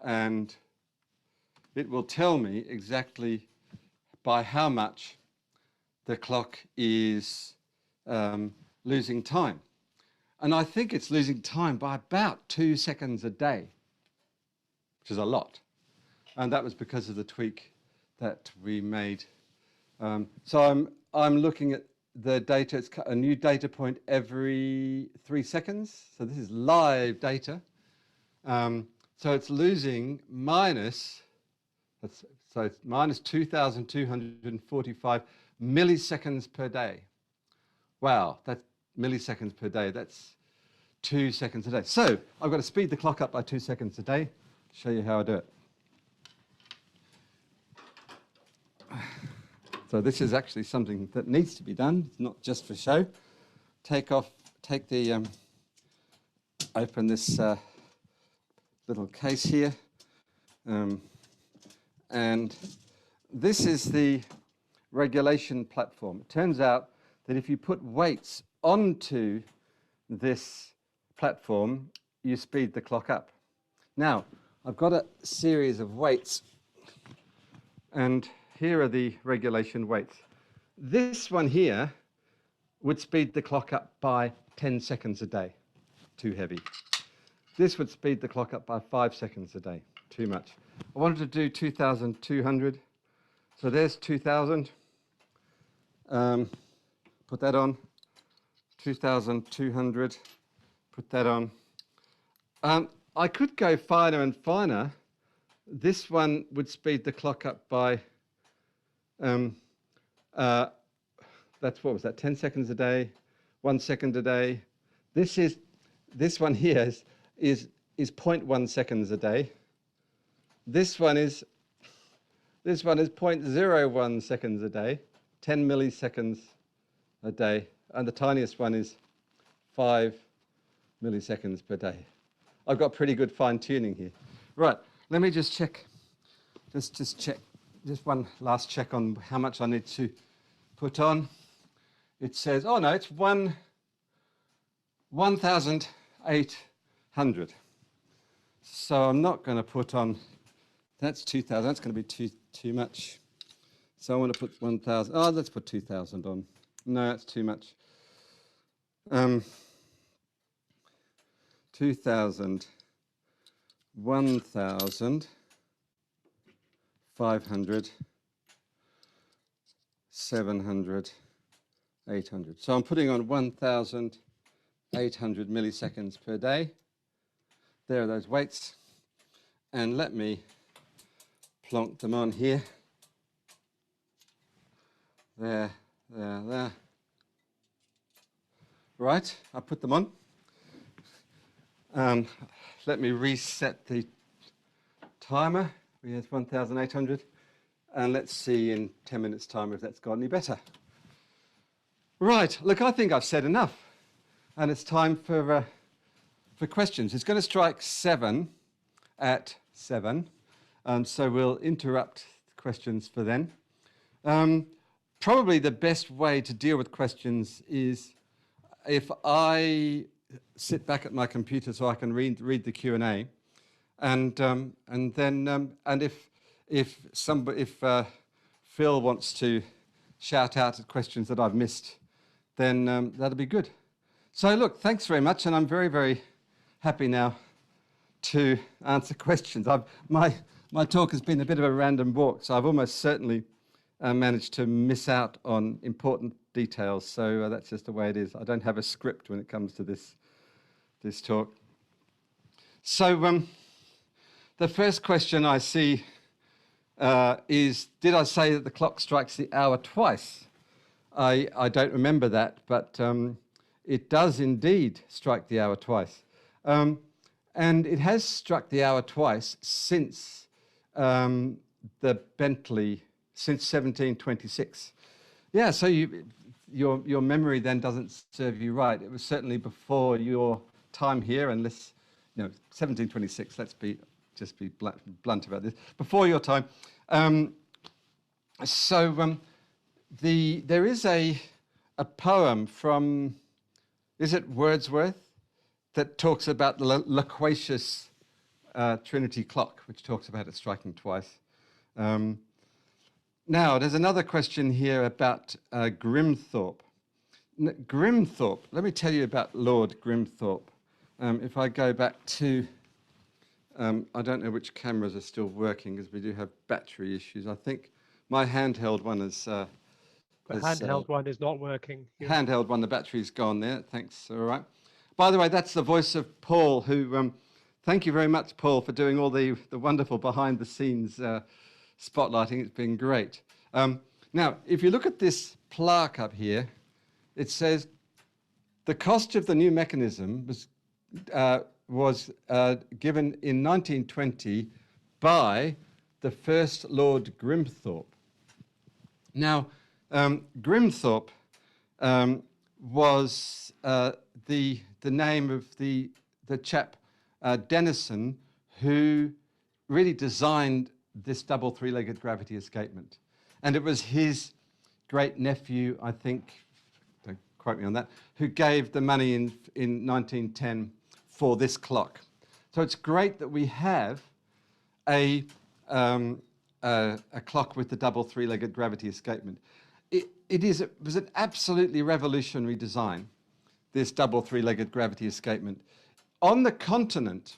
and it will tell me exactly by how much the clock is losing time. And I think it's losing time by about 2 seconds a day, which is a lot. And that was because of the tweak that we made. So I'm looking at the data. It's a new data point every 3 seconds. So this is live data. So it's losing minus 2,245 milliseconds per day. Wow, that's milliseconds per day. That's 2 seconds a day. So I've got to speed the clock up by 2 seconds a day. Show you how I do it. So this is actually something that needs to be done. It's not just for show. Open this little case here. And this is the regulation platform. It turns out that if you put weights onto this platform, you speed the clock up. Now, I've got a series of weights, and here are the regulation weights. This one here would speed the clock up by 10 seconds a day. Too heavy. This would speed the clock up by 5 seconds a day. Too much. I wanted to do 2,200. So there's 2,000. Put that on. 2,200. Put that on. I could go finer and finer. This one would speed the clock up by, that's, what was that, 10 seconds a day, 1 second a day. This one here is 0.1 seconds a day. This one is 0.01 seconds a day, 10 milliseconds a day, and the tiniest one is 5 milliseconds per day. I've got pretty good fine tuning here. Right, let me just check, just check, just one last check on how much I need to put on. It says, oh no, it's 1,800. So I'm not going to put on, that's 2,000, that's going to be too much. So I want to put 1,000, oh, let's put 2,000 on. No, that's too much. 2,000, 1,000, 500, 700, 800. So I'm putting on 1,800 milliseconds per day. There are those weights. And let me plonk them on here. There, there, there. Right, I put them on. Let me reset the timer. We have 1,800. And let's see in 10 minutes' time if that's got any better. Right, look, I think I've said enough. And it's time for questions. It's going to strike 7 at 7. So we'll interrupt questions for then. Probably the best way to deal with questions is if I sit back at my computer so I can read the Q&A, and if Phil wants to shout out at questions that I've missed, then that'll be good. So look, thanks very much, and I'm very, very happy now to answer questions. My talk has been a bit of a random walk, so I've almost certainly managed to miss out on important details. So that's just the way it is. I don't have a script when it comes to this talk. So the first question I see is, did I say that the clock strikes the hour twice? I don't remember that, but it does indeed strike the hour twice. And it has struck the hour twice since the Bentley, since 1726. Yeah, so your memory then doesn't serve you right. It was certainly before your time here, unless, 1726, let's just be blunt about this, before your time. There is a poem from, is it Wordsworth, that talks about the loquacious Trinity Clock, which talks about it striking twice. Now, there's another question here about Grimthorpe. Grimthorpe, let me tell you about Lord Grimthorpe. If I go back to, I don't know which cameras are still working, because we do have battery issues. I think my handheld one is... the handheld one is not working. Handheld one, the battery's gone there. Thanks, all right. By the way, that's the voice of Paul, who, thank you very much, Paul, for doing all the wonderful behind-the-scenes spotlighting. It's been great. Now, if you look at this plaque up here, it says, the cost of the new mechanism was given in 1920 by the first Lord Grimthorpe. Now, Grimthorpe was the name of the chap Denison, who really designed this double three-legged gravity escapement. And it was his great nephew, I think, don't quote me on that, who gave the money in 1910 for this clock. So it's great that we have a clock with the double three-legged gravity escapement. It was an absolutely revolutionary design, this double three-legged gravity escapement. On the continent,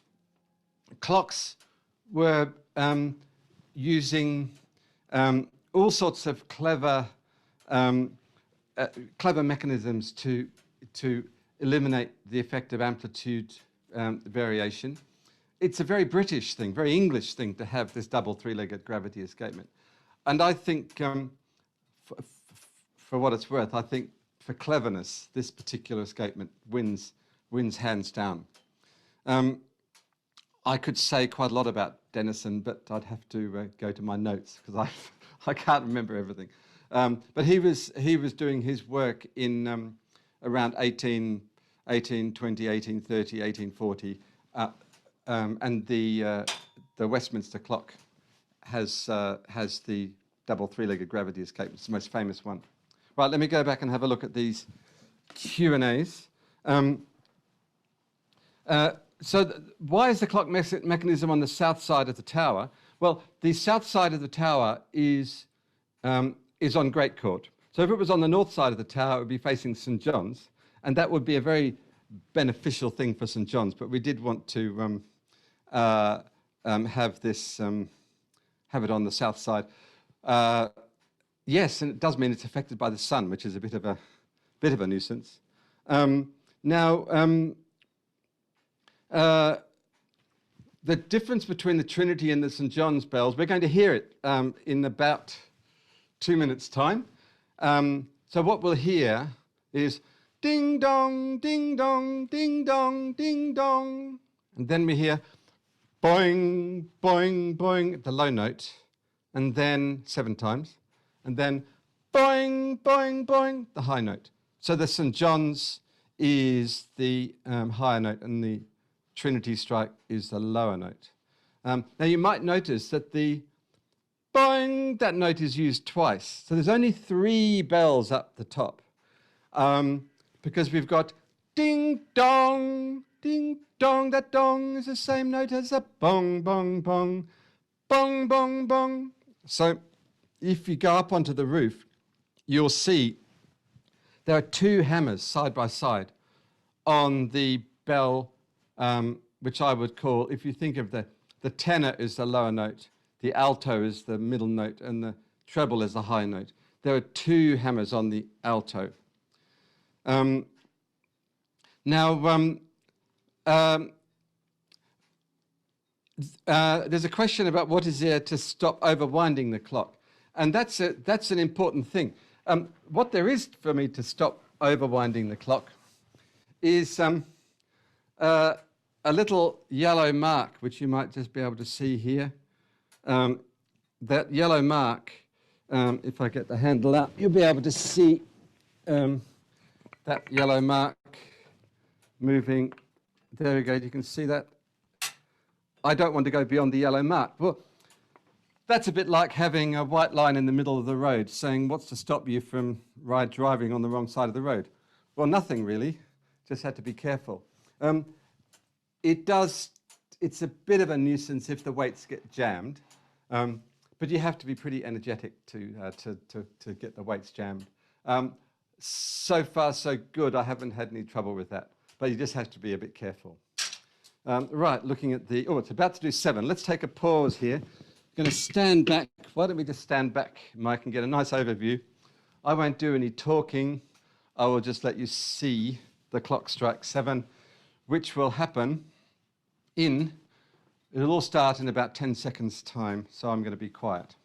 clocks were using all sorts of clever mechanisms to eliminate the effect of amplitude variation. It's a very British thing, very English thing to have this double three-legged gravity escapement. And I think, for what it's worth, I think for cleverness, this particular escapement wins hands down. I could say quite a lot about Denison, but I'd have to go to my notes because I can't remember everything. But he was doing his work in around 1820, 1830, 1840, and the Westminster clock has the double three-legged gravity escapement. It's the most famous one. Right, let me go back and have a look at these Q&As. Why is the clock mechanism on the south side of the tower? Well, the south side of the tower is on Great Court. So if it was on the north side of the tower, it would be facing St. John's, and that would be a very beneficial thing for St. John's. But we did want to have this have it on the south side. Yes, and it does mean it's affected by the sun, which is a bit of a nuisance. The difference between the Trinity and the St. John's bells, we're going to hear it in about 2 minutes' time. So what we'll hear is ding dong, ding dong, ding dong, ding dong. And then we hear boing, boing, boing, the low note, and then 7 times. And then boing, boing, boing, the high note. So the St. John's is the higher note, and the Trinity strike is the lower note. Now you might notice that the boing, that note is used twice. So there's only 3 bells up the top, because we've got ding dong, ding dong. That dong is the same note as a bong, bong, bong, bong, bong, bong. So if you go up onto the roof, you'll see there are 2 hammers side by side on the bell, which I would call, if you think of the tenor is the lower note, the alto is the middle note, and treble is the high note. There are 2 hammers on the alto. There's a question about what is there to stop overwinding the clock, and that's an important thing. What there is for me to stop overwinding the clock is a little yellow mark, which you might just be able to see here. That yellow mark, if I get the handle out, you'll be able to see that yellow mark moving. There we go, you can see that. I don't want to go beyond the yellow mark. Well, that's a bit like having a white line in the middle of the road saying, what's to stop you from driving on the wrong side of the road? Well, nothing really, just had to be careful. It's a bit of a nuisance if the weights get jammed, but you have to be pretty energetic to get the weights jammed. So far, so good. I haven't had any trouble with that, but you just have to be a bit careful. Right, looking at it's about to do 7. Let's take a pause here. I'm going to stand back. Why don't we just stand back, Mike, and get a nice overview. I won't do any talking. I will just let you see the clock strike 7, which will happen it'll all start in about 10 seconds time, so I'm going to be quiet.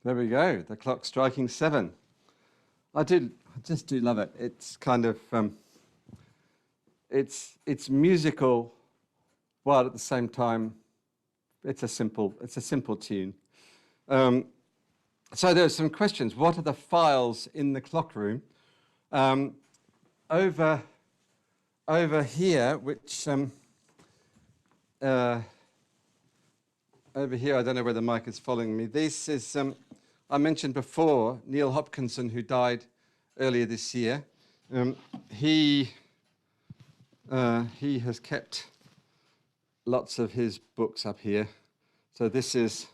There we go, the clock striking 7. I just do love it. It's kind of, it's musical, while at the same time, it's a simple tune. So there's some questions. What are the files in the clock room? Over here, which over here, I don't know whether Mike is following me. This is, I mentioned before, Neil Hopkinson, who died earlier this year. He has kept lots of his books up here. So this is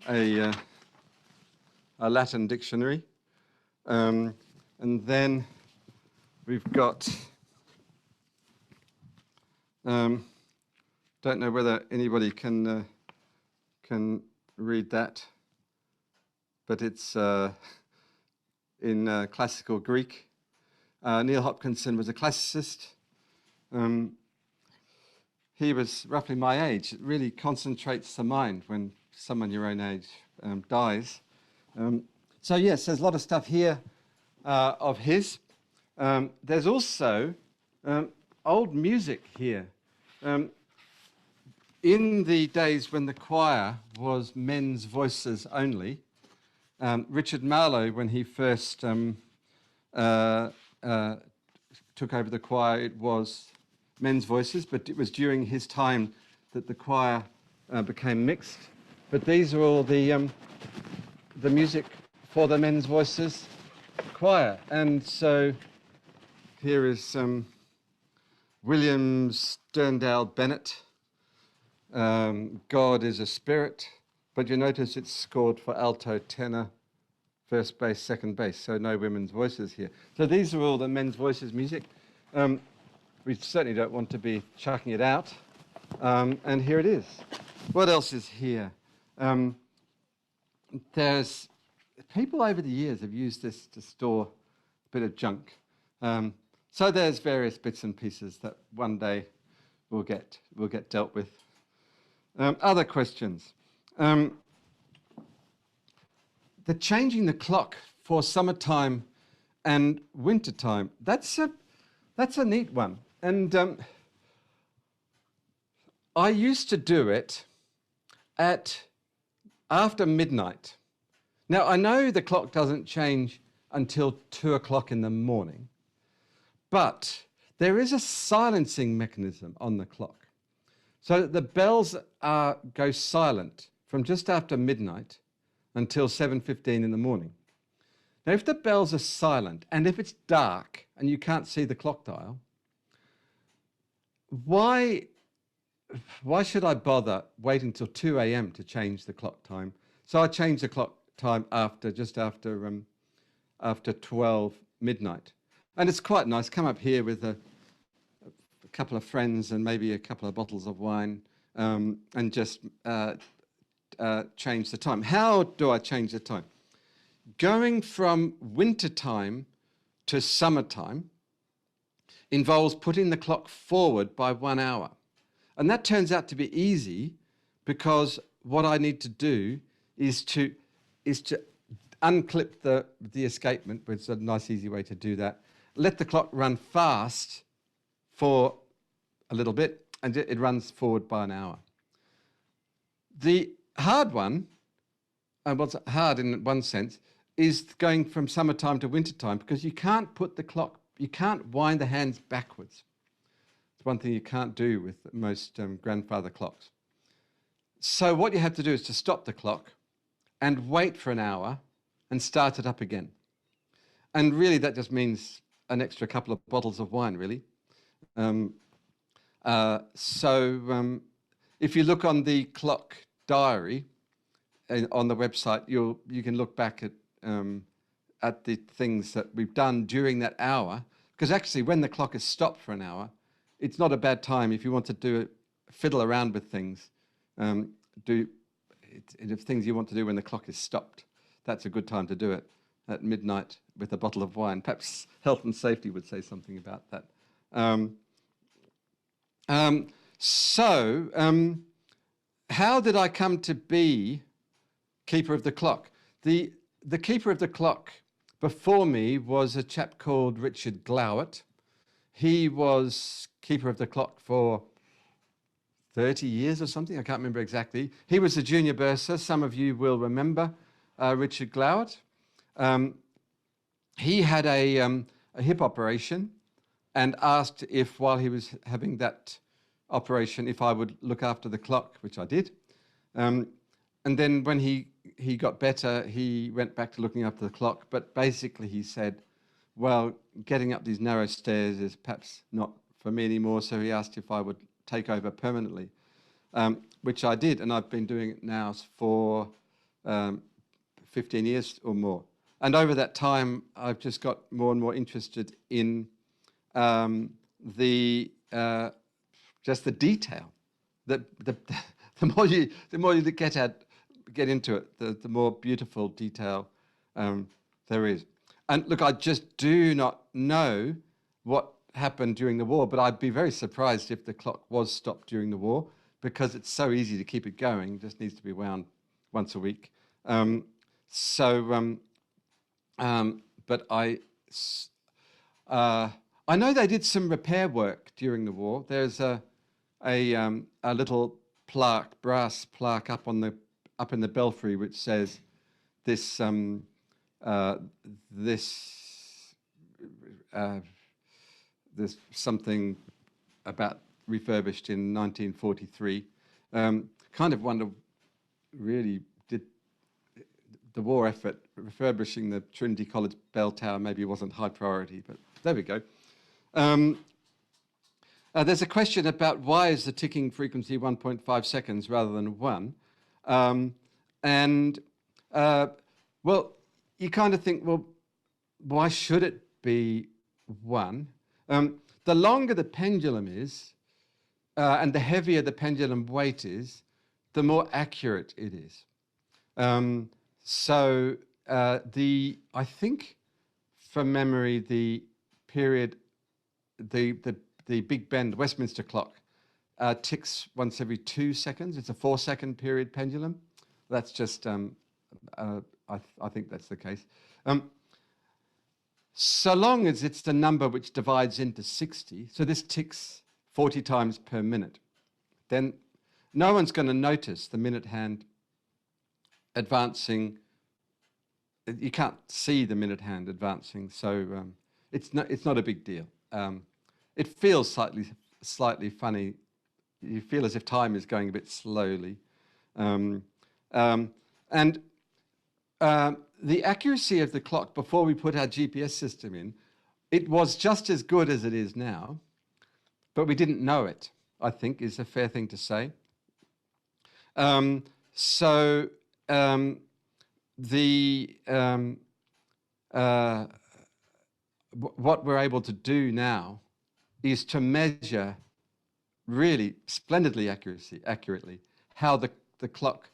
a Latin dictionary. And then we've got, don't know whether anybody can read that, but it's in classical Greek. Neil Hopkinson was a classicist. He was roughly my age. It really concentrates the mind when someone your own age dies. So yes, there's a lot of stuff here of his. There's also old music here. In the days when the choir was men's voices only, Richard Marlowe, when he first took over the choir, it was men's voices, but it was during his time that the choir became mixed. But these are all the music for the men's voices choir. And so here is William Sterndale Bennett. God is a Spirit, but you notice it's scored for alto, tenor, first bass, second bass, so no women's voices here. So these are all the men's voices music. We certainly don't want to be chucking it out. And here it is. What else is here? There's people over the years have used this to store a bit of junk. So there's various bits and pieces that one day we'll get dealt with. Other questions. The changing the clock for summertime and wintertime, that's a neat one. And I used to do it after midnight. Now, I know the clock doesn't change until 2 o'clock in the morning, but there is a silencing mechanism on the clock. So that the bells go silent from just after midnight until 7:15 in the morning. Now, if the bells are silent and if it's dark and you can't see the clock dial, why should I bother waiting till 2 a.m. to change the clock time? So I changed the clock time just after 12 midnight. And it's quite nice. Come up here with a couple of friends and maybe a couple of bottles of wine and just change the time. How do I change the time? Going from winter time to summertime involves putting the clock forward by 1 hour. And that turns out to be easy because what I need to do is to unclip the escapement, which is a nice easy way to do that, let the clock run fast for a little bit, and it runs forward by 1 hour. The hard one, and what's hard in one sense, is going from summertime to wintertime, because you can't wind the hands backwards. It's one thing you can't do with most grandfather clocks. So what you have to do is to stop the clock and wait for 1 hour and start it up again. And really that just means an extra couple of bottles of wine, really. If you look on the clock diary on the website, you can look back at the things that we've done during that hour, because actually when the clock is stopped for 1 hour, it's not a bad time if you want to fiddle around with things, if things you want to do when the clock is stopped. That's a good time to do it, at midnight with a bottle of wine. Perhaps health and safety would say something about that. How did I come to be keeper of the clock? The keeper of the clock before me was a chap called Richard Glowett. He was keeper of the clock for 30 years or something. I can't remember exactly. He was a junior bursar. Some of you will remember Richard Glowett. He had a hip operation and asked if, while he was having that operation, if I would look after the clock, which I did. And then when he got better, he went back to looking after the clock. But basically he said, well, getting up these narrow stairs is perhaps not for me anymore. So he asked if I would take over permanently, which I did. And I've been doing it now for 15 years or more. And over that time, I've just got more and more interested in just the detail. The more you get into it, the more beautiful detail there is. And look, I just do not know what happened during the war, but I'd be very surprised if the clock was stopped during the war, because it's so easy to keep it going. It just needs to be wound once a week. But I know they did some repair work during the war. There's a little plaque, brass plaque up in the belfry, which says this something about refurbished in 1943. Kind of wonder, really, did the war effort refurbishing the Trinity College bell tower maybe wasn't high priority, but there we go. There's a question about why is the ticking frequency 1.5 seconds rather than 1? Well, you kind of think, well, why should it be 1? The longer the pendulum is, and the heavier the pendulum weight is, the more accurate it is. I think from memory, the period, the Big Ben, Westminster clock, ticks once every 2 seconds. It's a 4-second period pendulum. That's just, I think that's the case. So long as it's the number which divides into 60, so this ticks 40 times per minute, then no one's going to notice the minute hand advancing you can't see the minute hand advancing, so it's not a big deal. It feels slightly funny. You feel as if time is going a bit slowly, and the accuracy of the clock before we put our GPS system in, it was just as good as it is now, but we didn't know it, I think is a fair thing to say. What we're able to do now is to measure really splendidly accurately how the clock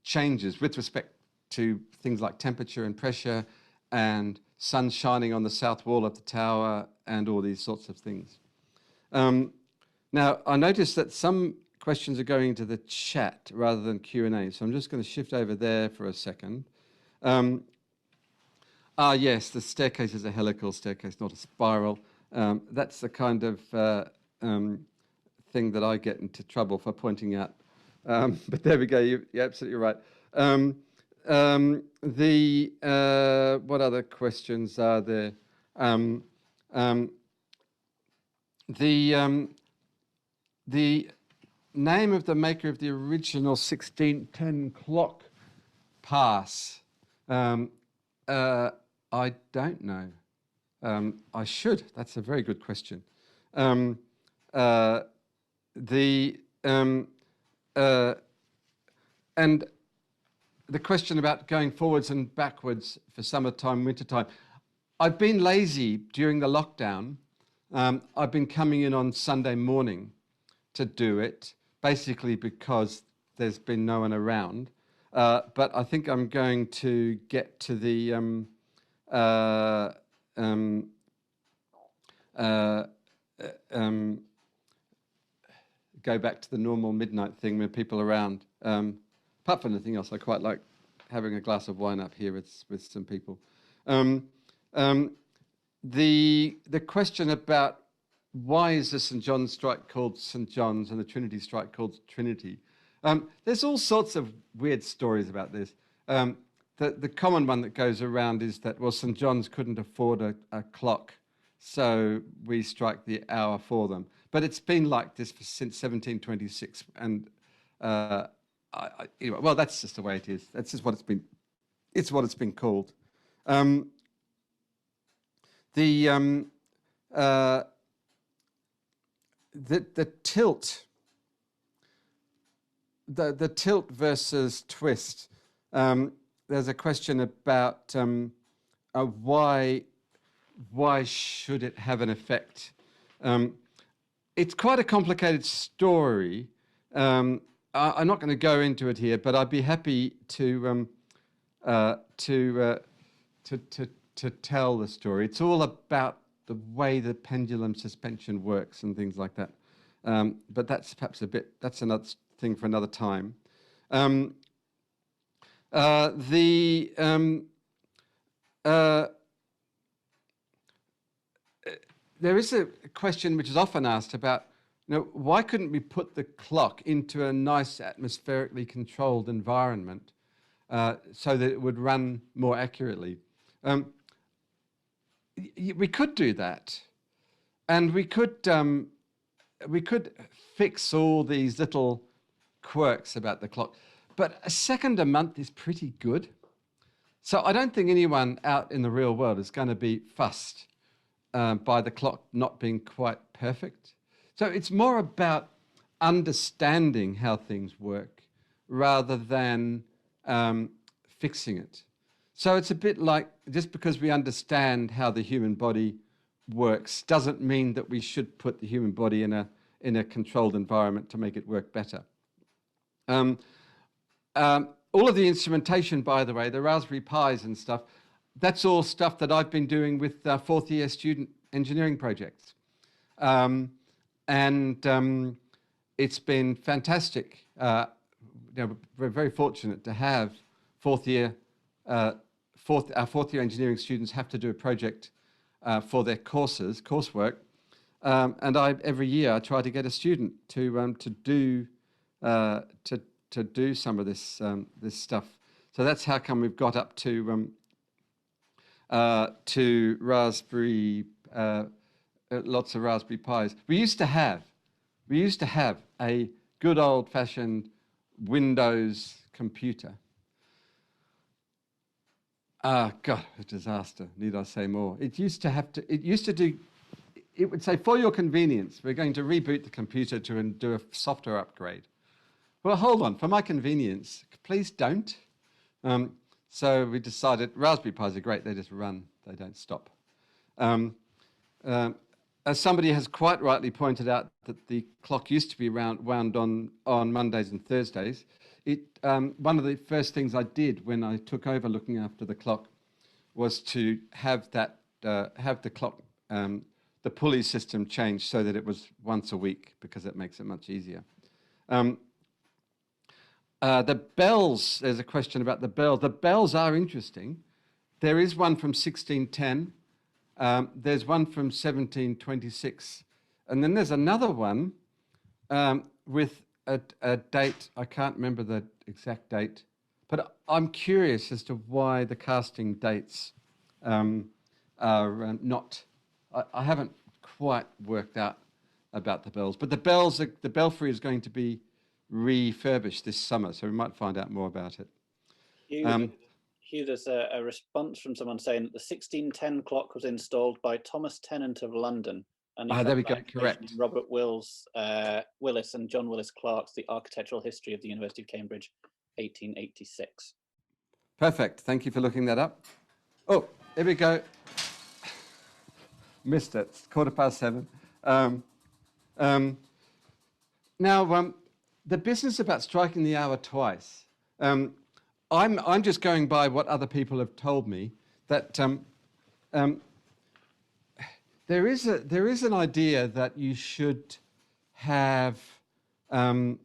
changes with respect to things like temperature and pressure and sun shining on the south wall of the tower and all these sorts of things. Now, I noticed that some questions are going to the chat rather than Q&A, so I'm just going to shift over there for a second. Yes, the staircase is a helical staircase, not a spiral. That's the kind of thing that I get into trouble for pointing out. But there we go, you're absolutely right. What other questions are there? The name of the maker of the original 1610 clock pass, I don't know. I should. That's a very good question. And the question about going forwards and backwards for summertime, wintertime. I've been lazy during the lockdown. I've been coming in on Sunday morning to do it, basically because there's been no one around. But I think I'm going to get to the go back to the normal midnight thing with people around. Apart from anything else, I quite like having a glass of wine up here with some people. The question about why is the St. John's strike called St. John's and the Trinity strike called Trinity? There's all sorts of weird stories about this. The common one that goes around is that, well, St. John's couldn't afford a clock, so we strike the hour for them. But it's been like this since 1726, and anyway, well, that's just the way it is. That's just what it's been. It's what it's been called. The tilt. The tilt versus twist. There's a question about why should it have an effect? It's quite a complicated story. I'm not going to go into it here, but I'd be happy to tell the story. It's all about the way the pendulum suspension works and things like that. But that's perhaps that's another thing for another time. There is a question which is often asked about, why couldn't we put the clock into a nice atmospherically controlled environment so that it would run more accurately? We could do that, and we could fix all these little quirks about the clock. But a second a month is pretty good. So I don't think anyone out in the real world is going to be fussed by the clock not being quite perfect. So it's more about understanding how things work rather than fixing it. So it's a bit like, just because we understand how the human body works doesn't mean that we should put the human body in a controlled environment to make it work better. All of the instrumentation, by the way, the Raspberry Pis and stuff, that's all stuff that I've been doing with fourth year student engineering projects. It's been fantastic. We're very fortunate to have our fourth year engineering students have to do a project for their coursework. And every year I try to get a student to do some of this stuff. So that's how come we've got up to to raspberry, lots of Raspberry Pis. We used to have a good old-fashioned Windows computer. Ah, God, a disaster. Need I say more? It used to do. It would say, for your convenience, we're going to reboot the computer to do a software upgrade. Well, hold on, for my convenience, please don't. So we decided Raspberry Pis are great, they just run, they don't stop. As somebody has quite rightly pointed out that the clock used to be wound on Mondays and Thursdays. One of the first things I did when I took over looking after the clock was to have the clock, the pulley system changed so that it was once a week, because it makes it much easier. The bells, there's a question about the bells. The bells are interesting. There is one from 1610. There's one from 1726. And then there's another one with a date. I can't remember the exact date. But I'm curious as to why the casting dates are not... I haven't quite worked out about the bells. But the belfry is going to be refurbished this summer, so we might find out more about it. Hugh, there's a response from someone saying that the 1610 clock was installed by Thomas Tennant of London. And there we go, correct. Robert Willis and John Willis Clark's The Architectural History of the University of Cambridge, 1886. Perfect, thank you for looking that up. Oh, here we go. Missed it, it's 7:15. Now, the business about striking the hour twice, I'm just going by what other people have told me, that there is an idea that you should have a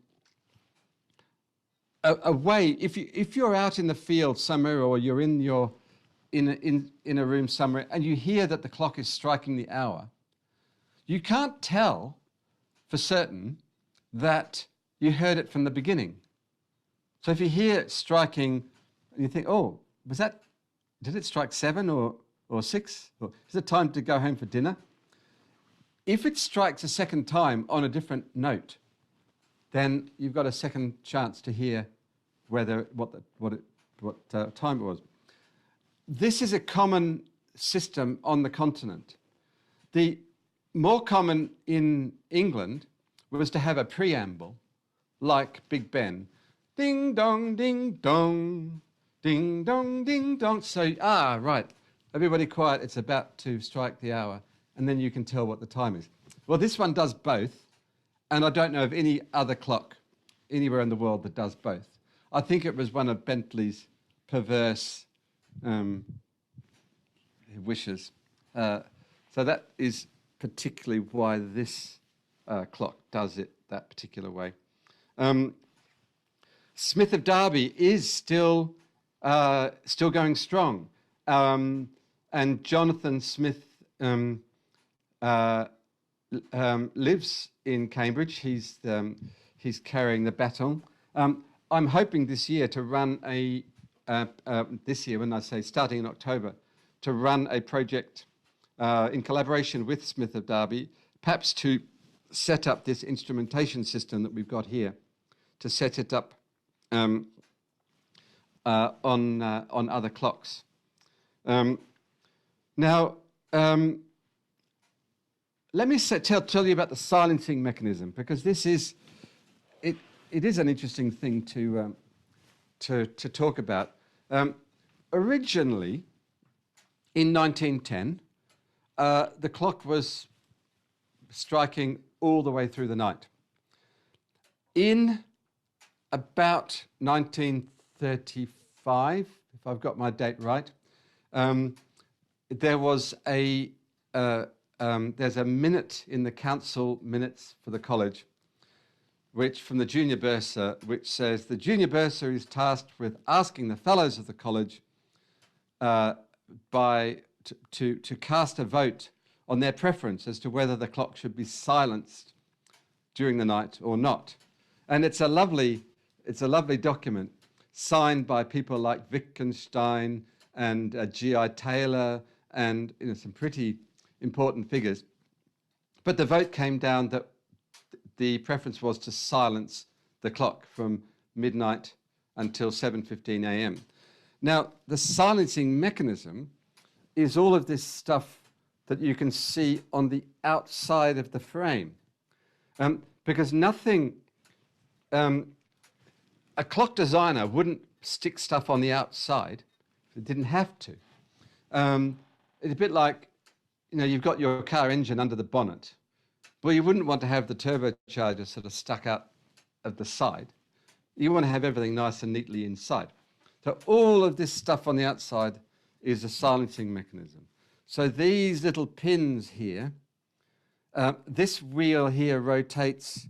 way, if you're out in the field somewhere, or you're in a room somewhere and you hear that the clock is striking the hour, you can't tell for certain that you heard it from the beginning. So if you hear it striking, you think, oh, did it strike 7 or 6? Or is it time to go home for dinner? If it strikes a second time on a different note, then you've got a second chance to hear what time it was. This is a common system on the continent. The more common in England was to have a preamble, like Big Ben. Ding dong, ding dong, ding dong, ding dong. So, right, everybody quiet, it's about to strike the hour, and then you can tell what the time is. Well, this one does both, and I don't know of any other clock anywhere in the world that does both. I think it was one of Bentley's perverse wishes. So that is particularly why this clock does it that particular way. Smith of Derby is still going strong, and Jonathan Smith lives in Cambridge. He's carrying the baton. I'm hoping this year to run this year, when I say starting in October, to run a project in collaboration with Smith of Derby, perhaps to set up this instrumentation system that we've got here, to set it up on other clocks. Now, let me tell you about the silencing mechanism, because this is it is an interesting thing to talk about. Originally, in 1910, the clock was striking all the way through the night. In about 1935, if I've got my date right, there was there's a minute in the council minutes for the college, which from the junior bursar, which says the junior bursar is tasked with asking the fellows of the college to cast a vote on their preference as to whether the clock should be silenced during the night or not. And it's a lovely document signed by people like Wittgenstein and G.I. Taylor, and some pretty important figures. But the vote came down that the preference was to silence the clock from midnight until 7:15 a.m. Now, the silencing mechanism is all of this stuff that you can see on the outside of the frame. Because nothing, a clock designer wouldn't stick stuff on the outside. It didn't have to. It's a bit like, you've got your car engine under the bonnet. Well, you wouldn't want to have the turbocharger sort of stuck out of the side. You want to have everything nice and neatly inside. So all of this stuff on the outside is a silencing mechanism. So these little pins here, this wheel here rotates,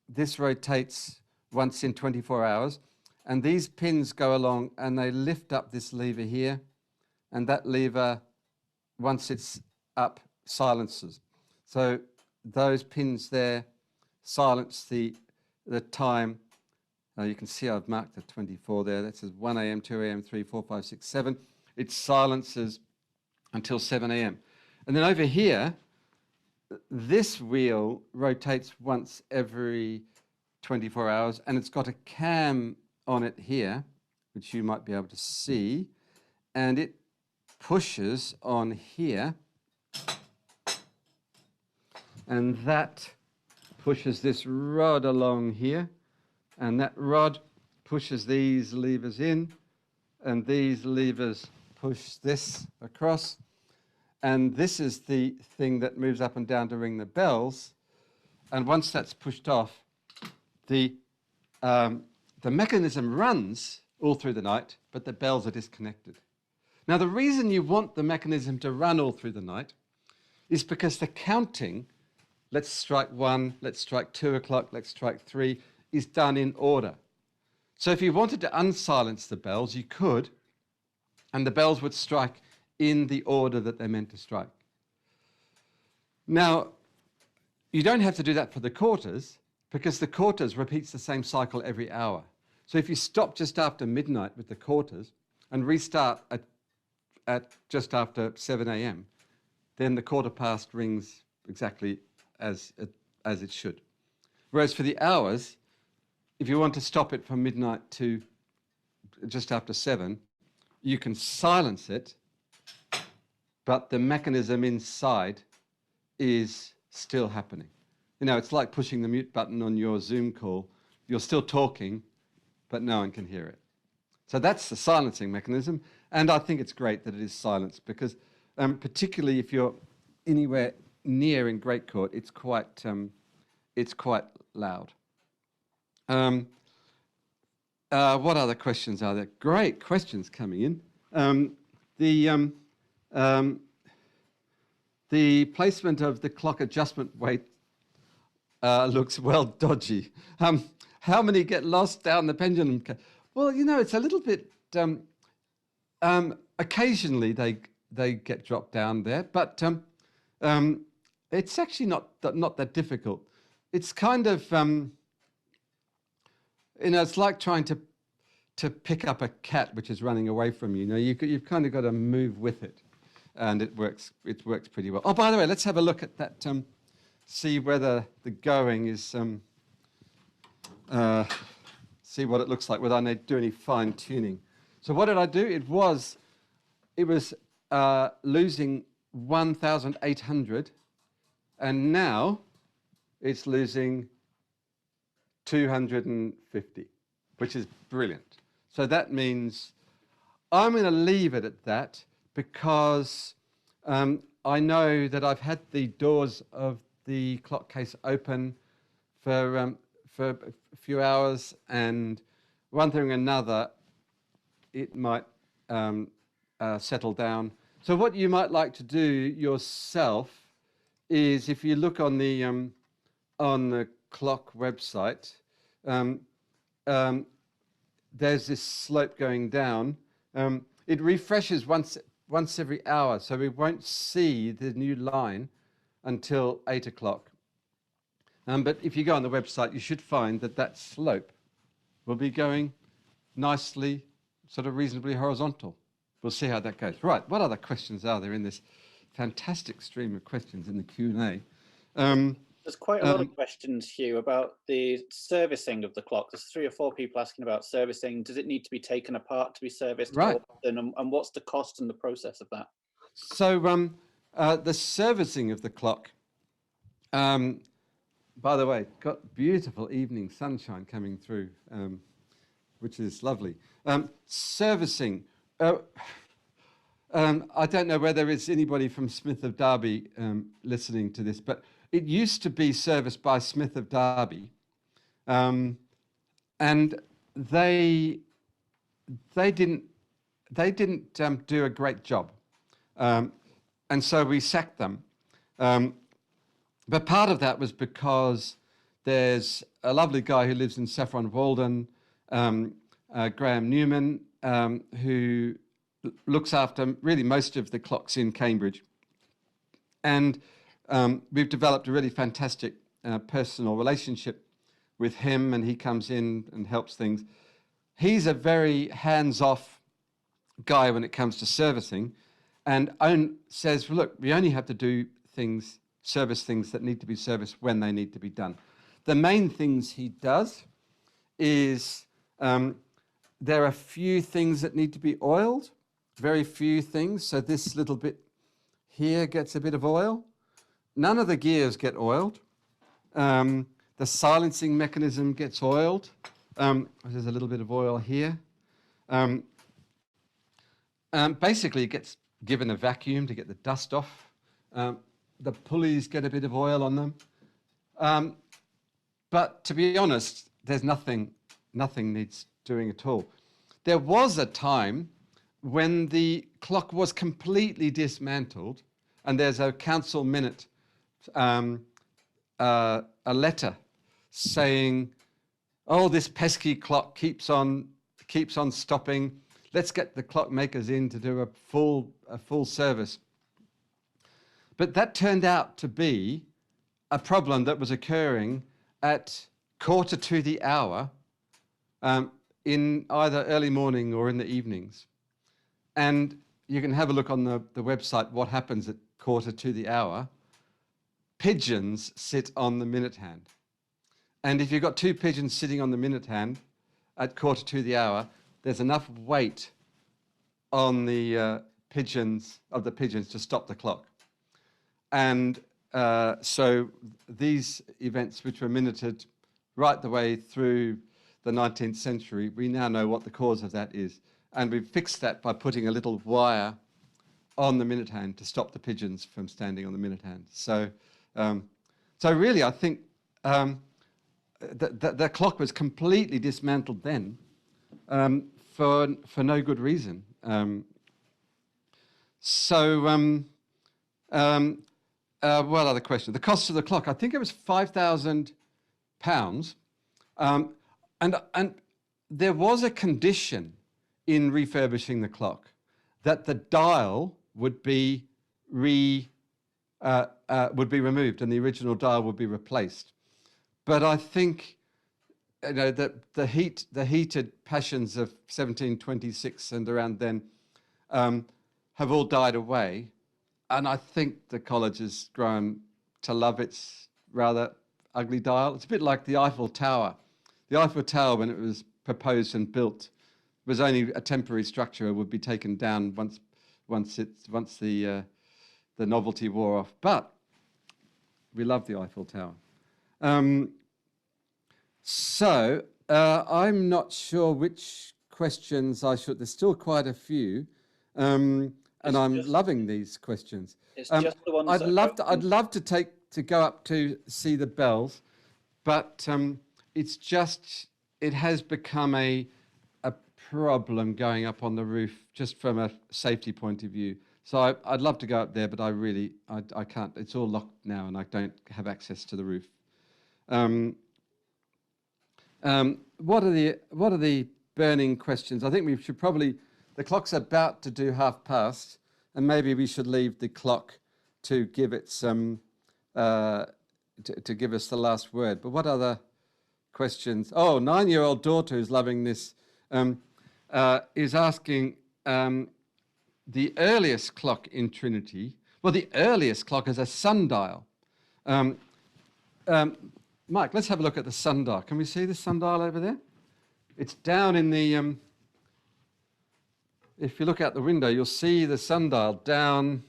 this rotates once in 24 hours, and these pins go along and they lift up this lever here, and that lever, once it's up, silences. So those pins there silence the time. You can see I've marked the 24 there. That says 1 a.m., 2 a.m., 3, 4, 5, 6, 7. It silences until 7 a.m. And then over here, this wheel rotates once every 24 hours, and it's got a cam on it here, which you might be able to see, and it pushes on here, and that pushes this rod along here, and that rod pushes these levers in, and these levers push this across, and this is the thing that moves up and down to ring the bells, and once that's pushed off, the mechanism runs all through the night, but the bells are disconnected. Now, the reason you want the mechanism to run all through the night is because the counting, let's strike 1, let's strike 2 o'clock, let's strike 3, is done in order. So if you wanted to unsilence the bells, you could, and the bells would strike in the order that they're meant to strike. Now, you don't have to do that for the quarters, because the quarters repeats the same cycle every hour. So if you stop just after midnight with the quarters and restart at just after 7 a.m., then the quarter past rings exactly as it should. Whereas for the hours, if you want to stop it from midnight to just after 7, you can silence it, but the mechanism inside is still happening. It's like pushing the mute button on your Zoom call. You're still talking, but no one can hear it. So that's the silencing mechanism, and I think it's great that it is silenced because particularly if you're anywhere near in Great Court, it's quite loud. What other questions are there? Great questions coming in. The placement of the clock adjustment weight looks well dodgy. How many get lost down the pendulum? Well, it's a little bit. Occasionally they get dropped down there, but it's actually not that difficult. It's kind of it's like trying to pick up a cat which is running away from you. You've kind of got to move with it, and it works pretty well. Oh, by the way, let's have a look at that. See whether the going is. See what it looks like, whether I need to do any fine tuning. So what did I do? It was losing 1,800, and now it's losing 250, which is brilliant. So that means I'm going to leave it at that because I know that I've had the doors of the clock case open for a few hours, and one thing or another, it might settle down. So what you might like to do yourself is, if you look on the clock website, there's this slope going down. It refreshes once every hour, so we won't see the new line until 8 o'clock. But if you go on the website, you should find that slope will be going nicely, sort of reasonably horizontal. we'll see how that goes. Right, what other questions are there in this fantastic stream of questions in the Q&A? There's quite a lot of questions, Hugh, about the servicing of the clock. There's 3 or 4 people asking about servicing. Does it need to be taken apart to be serviced? Right. And what's the cost and the process of that? So the servicing of the clock, by the way, got beautiful evening sunshine coming through, which is lovely. Servicing. I don't know whether it's anybody from Smith of Derby listening to this, but it used to be serviced by Smith of Derby, and they didn't do a great job, and so we sacked them. But part of that was because there's a lovely guy who lives in Saffron Walden, Graham Newman, who looks after really most of the clocks in Cambridge. And we've developed a really fantastic personal relationship with him, and he comes in and helps things. He's a very hands-off guy when it comes to servicing, and says, look, we only have to do things, service things that need to be serviced when they need to be done. The main things he does is there are a few things that need to be oiled, very few things. So this little bit here gets a bit of oil. None of the gears get oiled. The silencing mechanism gets oiled. There's a little bit of oil here. Basically, it gets given a vacuum to get the dust off. The pulleys get a bit of oil on them. But to be honest, there's nothing needs doing at all. There was a time when the clock was completely dismantled, and there's a council minute, a letter saying, "Oh, this pesky clock keeps on stopping. Let's get the clockmakers in to do a full service." But that turned out to be a problem that was occurring at 1:45 in either early morning or in the evenings. And you can have a look on the website what happens at 1:45. Pigeons sit on the minute hand. And if you've got 2 pigeons sitting on the minute hand at 1:45, there's enough weight on the pigeons to stop the clock. And so these events, which were minuted right the way through the 19th century, we now know what the cause of that is. And we've fixed that by putting a little wire on the minute hand to stop the pigeons from standing on the minute hand. So really, I think the clock was completely dismantled then for no good reason. What other question? The cost of the clock, I think it was £5,000. And there was a condition in refurbishing the clock that the dial would be removed and the original dial would be replaced. But I think that the heated passions of 1726 and around then have all died away. And I think the college has grown to love its rather ugly dial. It's a bit like the Eiffel Tower. The Eiffel Tower, when it was proposed and built, was only a temporary structure. It would be taken down once the novelty wore off. But we love the Eiffel Tower. I'm not sure which questions I should. There's still quite a few. And I'm loving these questions. It's just the ones I'd love to go up to see the bells, but it has become a problem going up on the roof just from a safety point of view. So I'd love to go up there, but I can't. It's all locked now, and I don't have access to the roof. What are the burning questions? I think we should probably. The clock's about to do 1:30, and maybe we should leave the clock to give it some to give us the last word. But what other questions? Oh, 9-year-old daughter who's loving this is asking the earliest clock in Trinity, well, the earliest clock is a sundial. Mike, let's have a look at the sundial. Can we see the sundial over there? It's down in the, if you look out the window, you'll see the sundial down,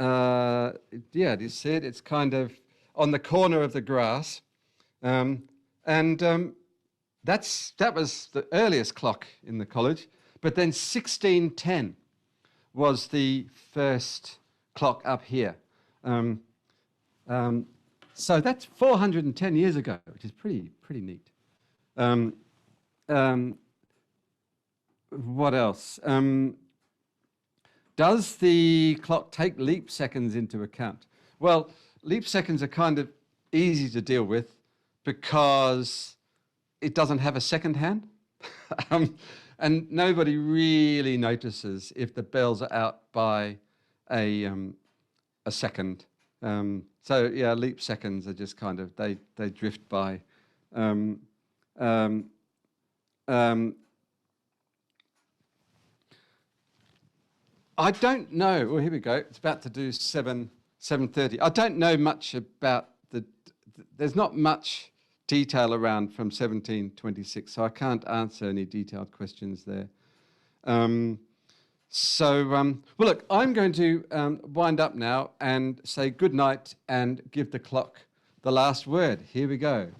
yeah, do you see it? It's kind of on the corner of the grass. That was the earliest clock in the college. But then 1610 was the first clock up here. So that's 410 years ago, which is pretty neat. What else? Does the clock take leap seconds into account? Well, leap seconds are kind of easy to deal with because it doesn't have a second hand. And nobody really notices if the bells are out by a second. So yeah, leap seconds are just kind of, they drift by. I don't know, well, here we go. It's about to do 7:30. I don't know much about there's not much detail around from 1726, so I can't answer any detailed questions there. Well, look, I'm going to wind up now and say good night and give the clock the last word. Here we go.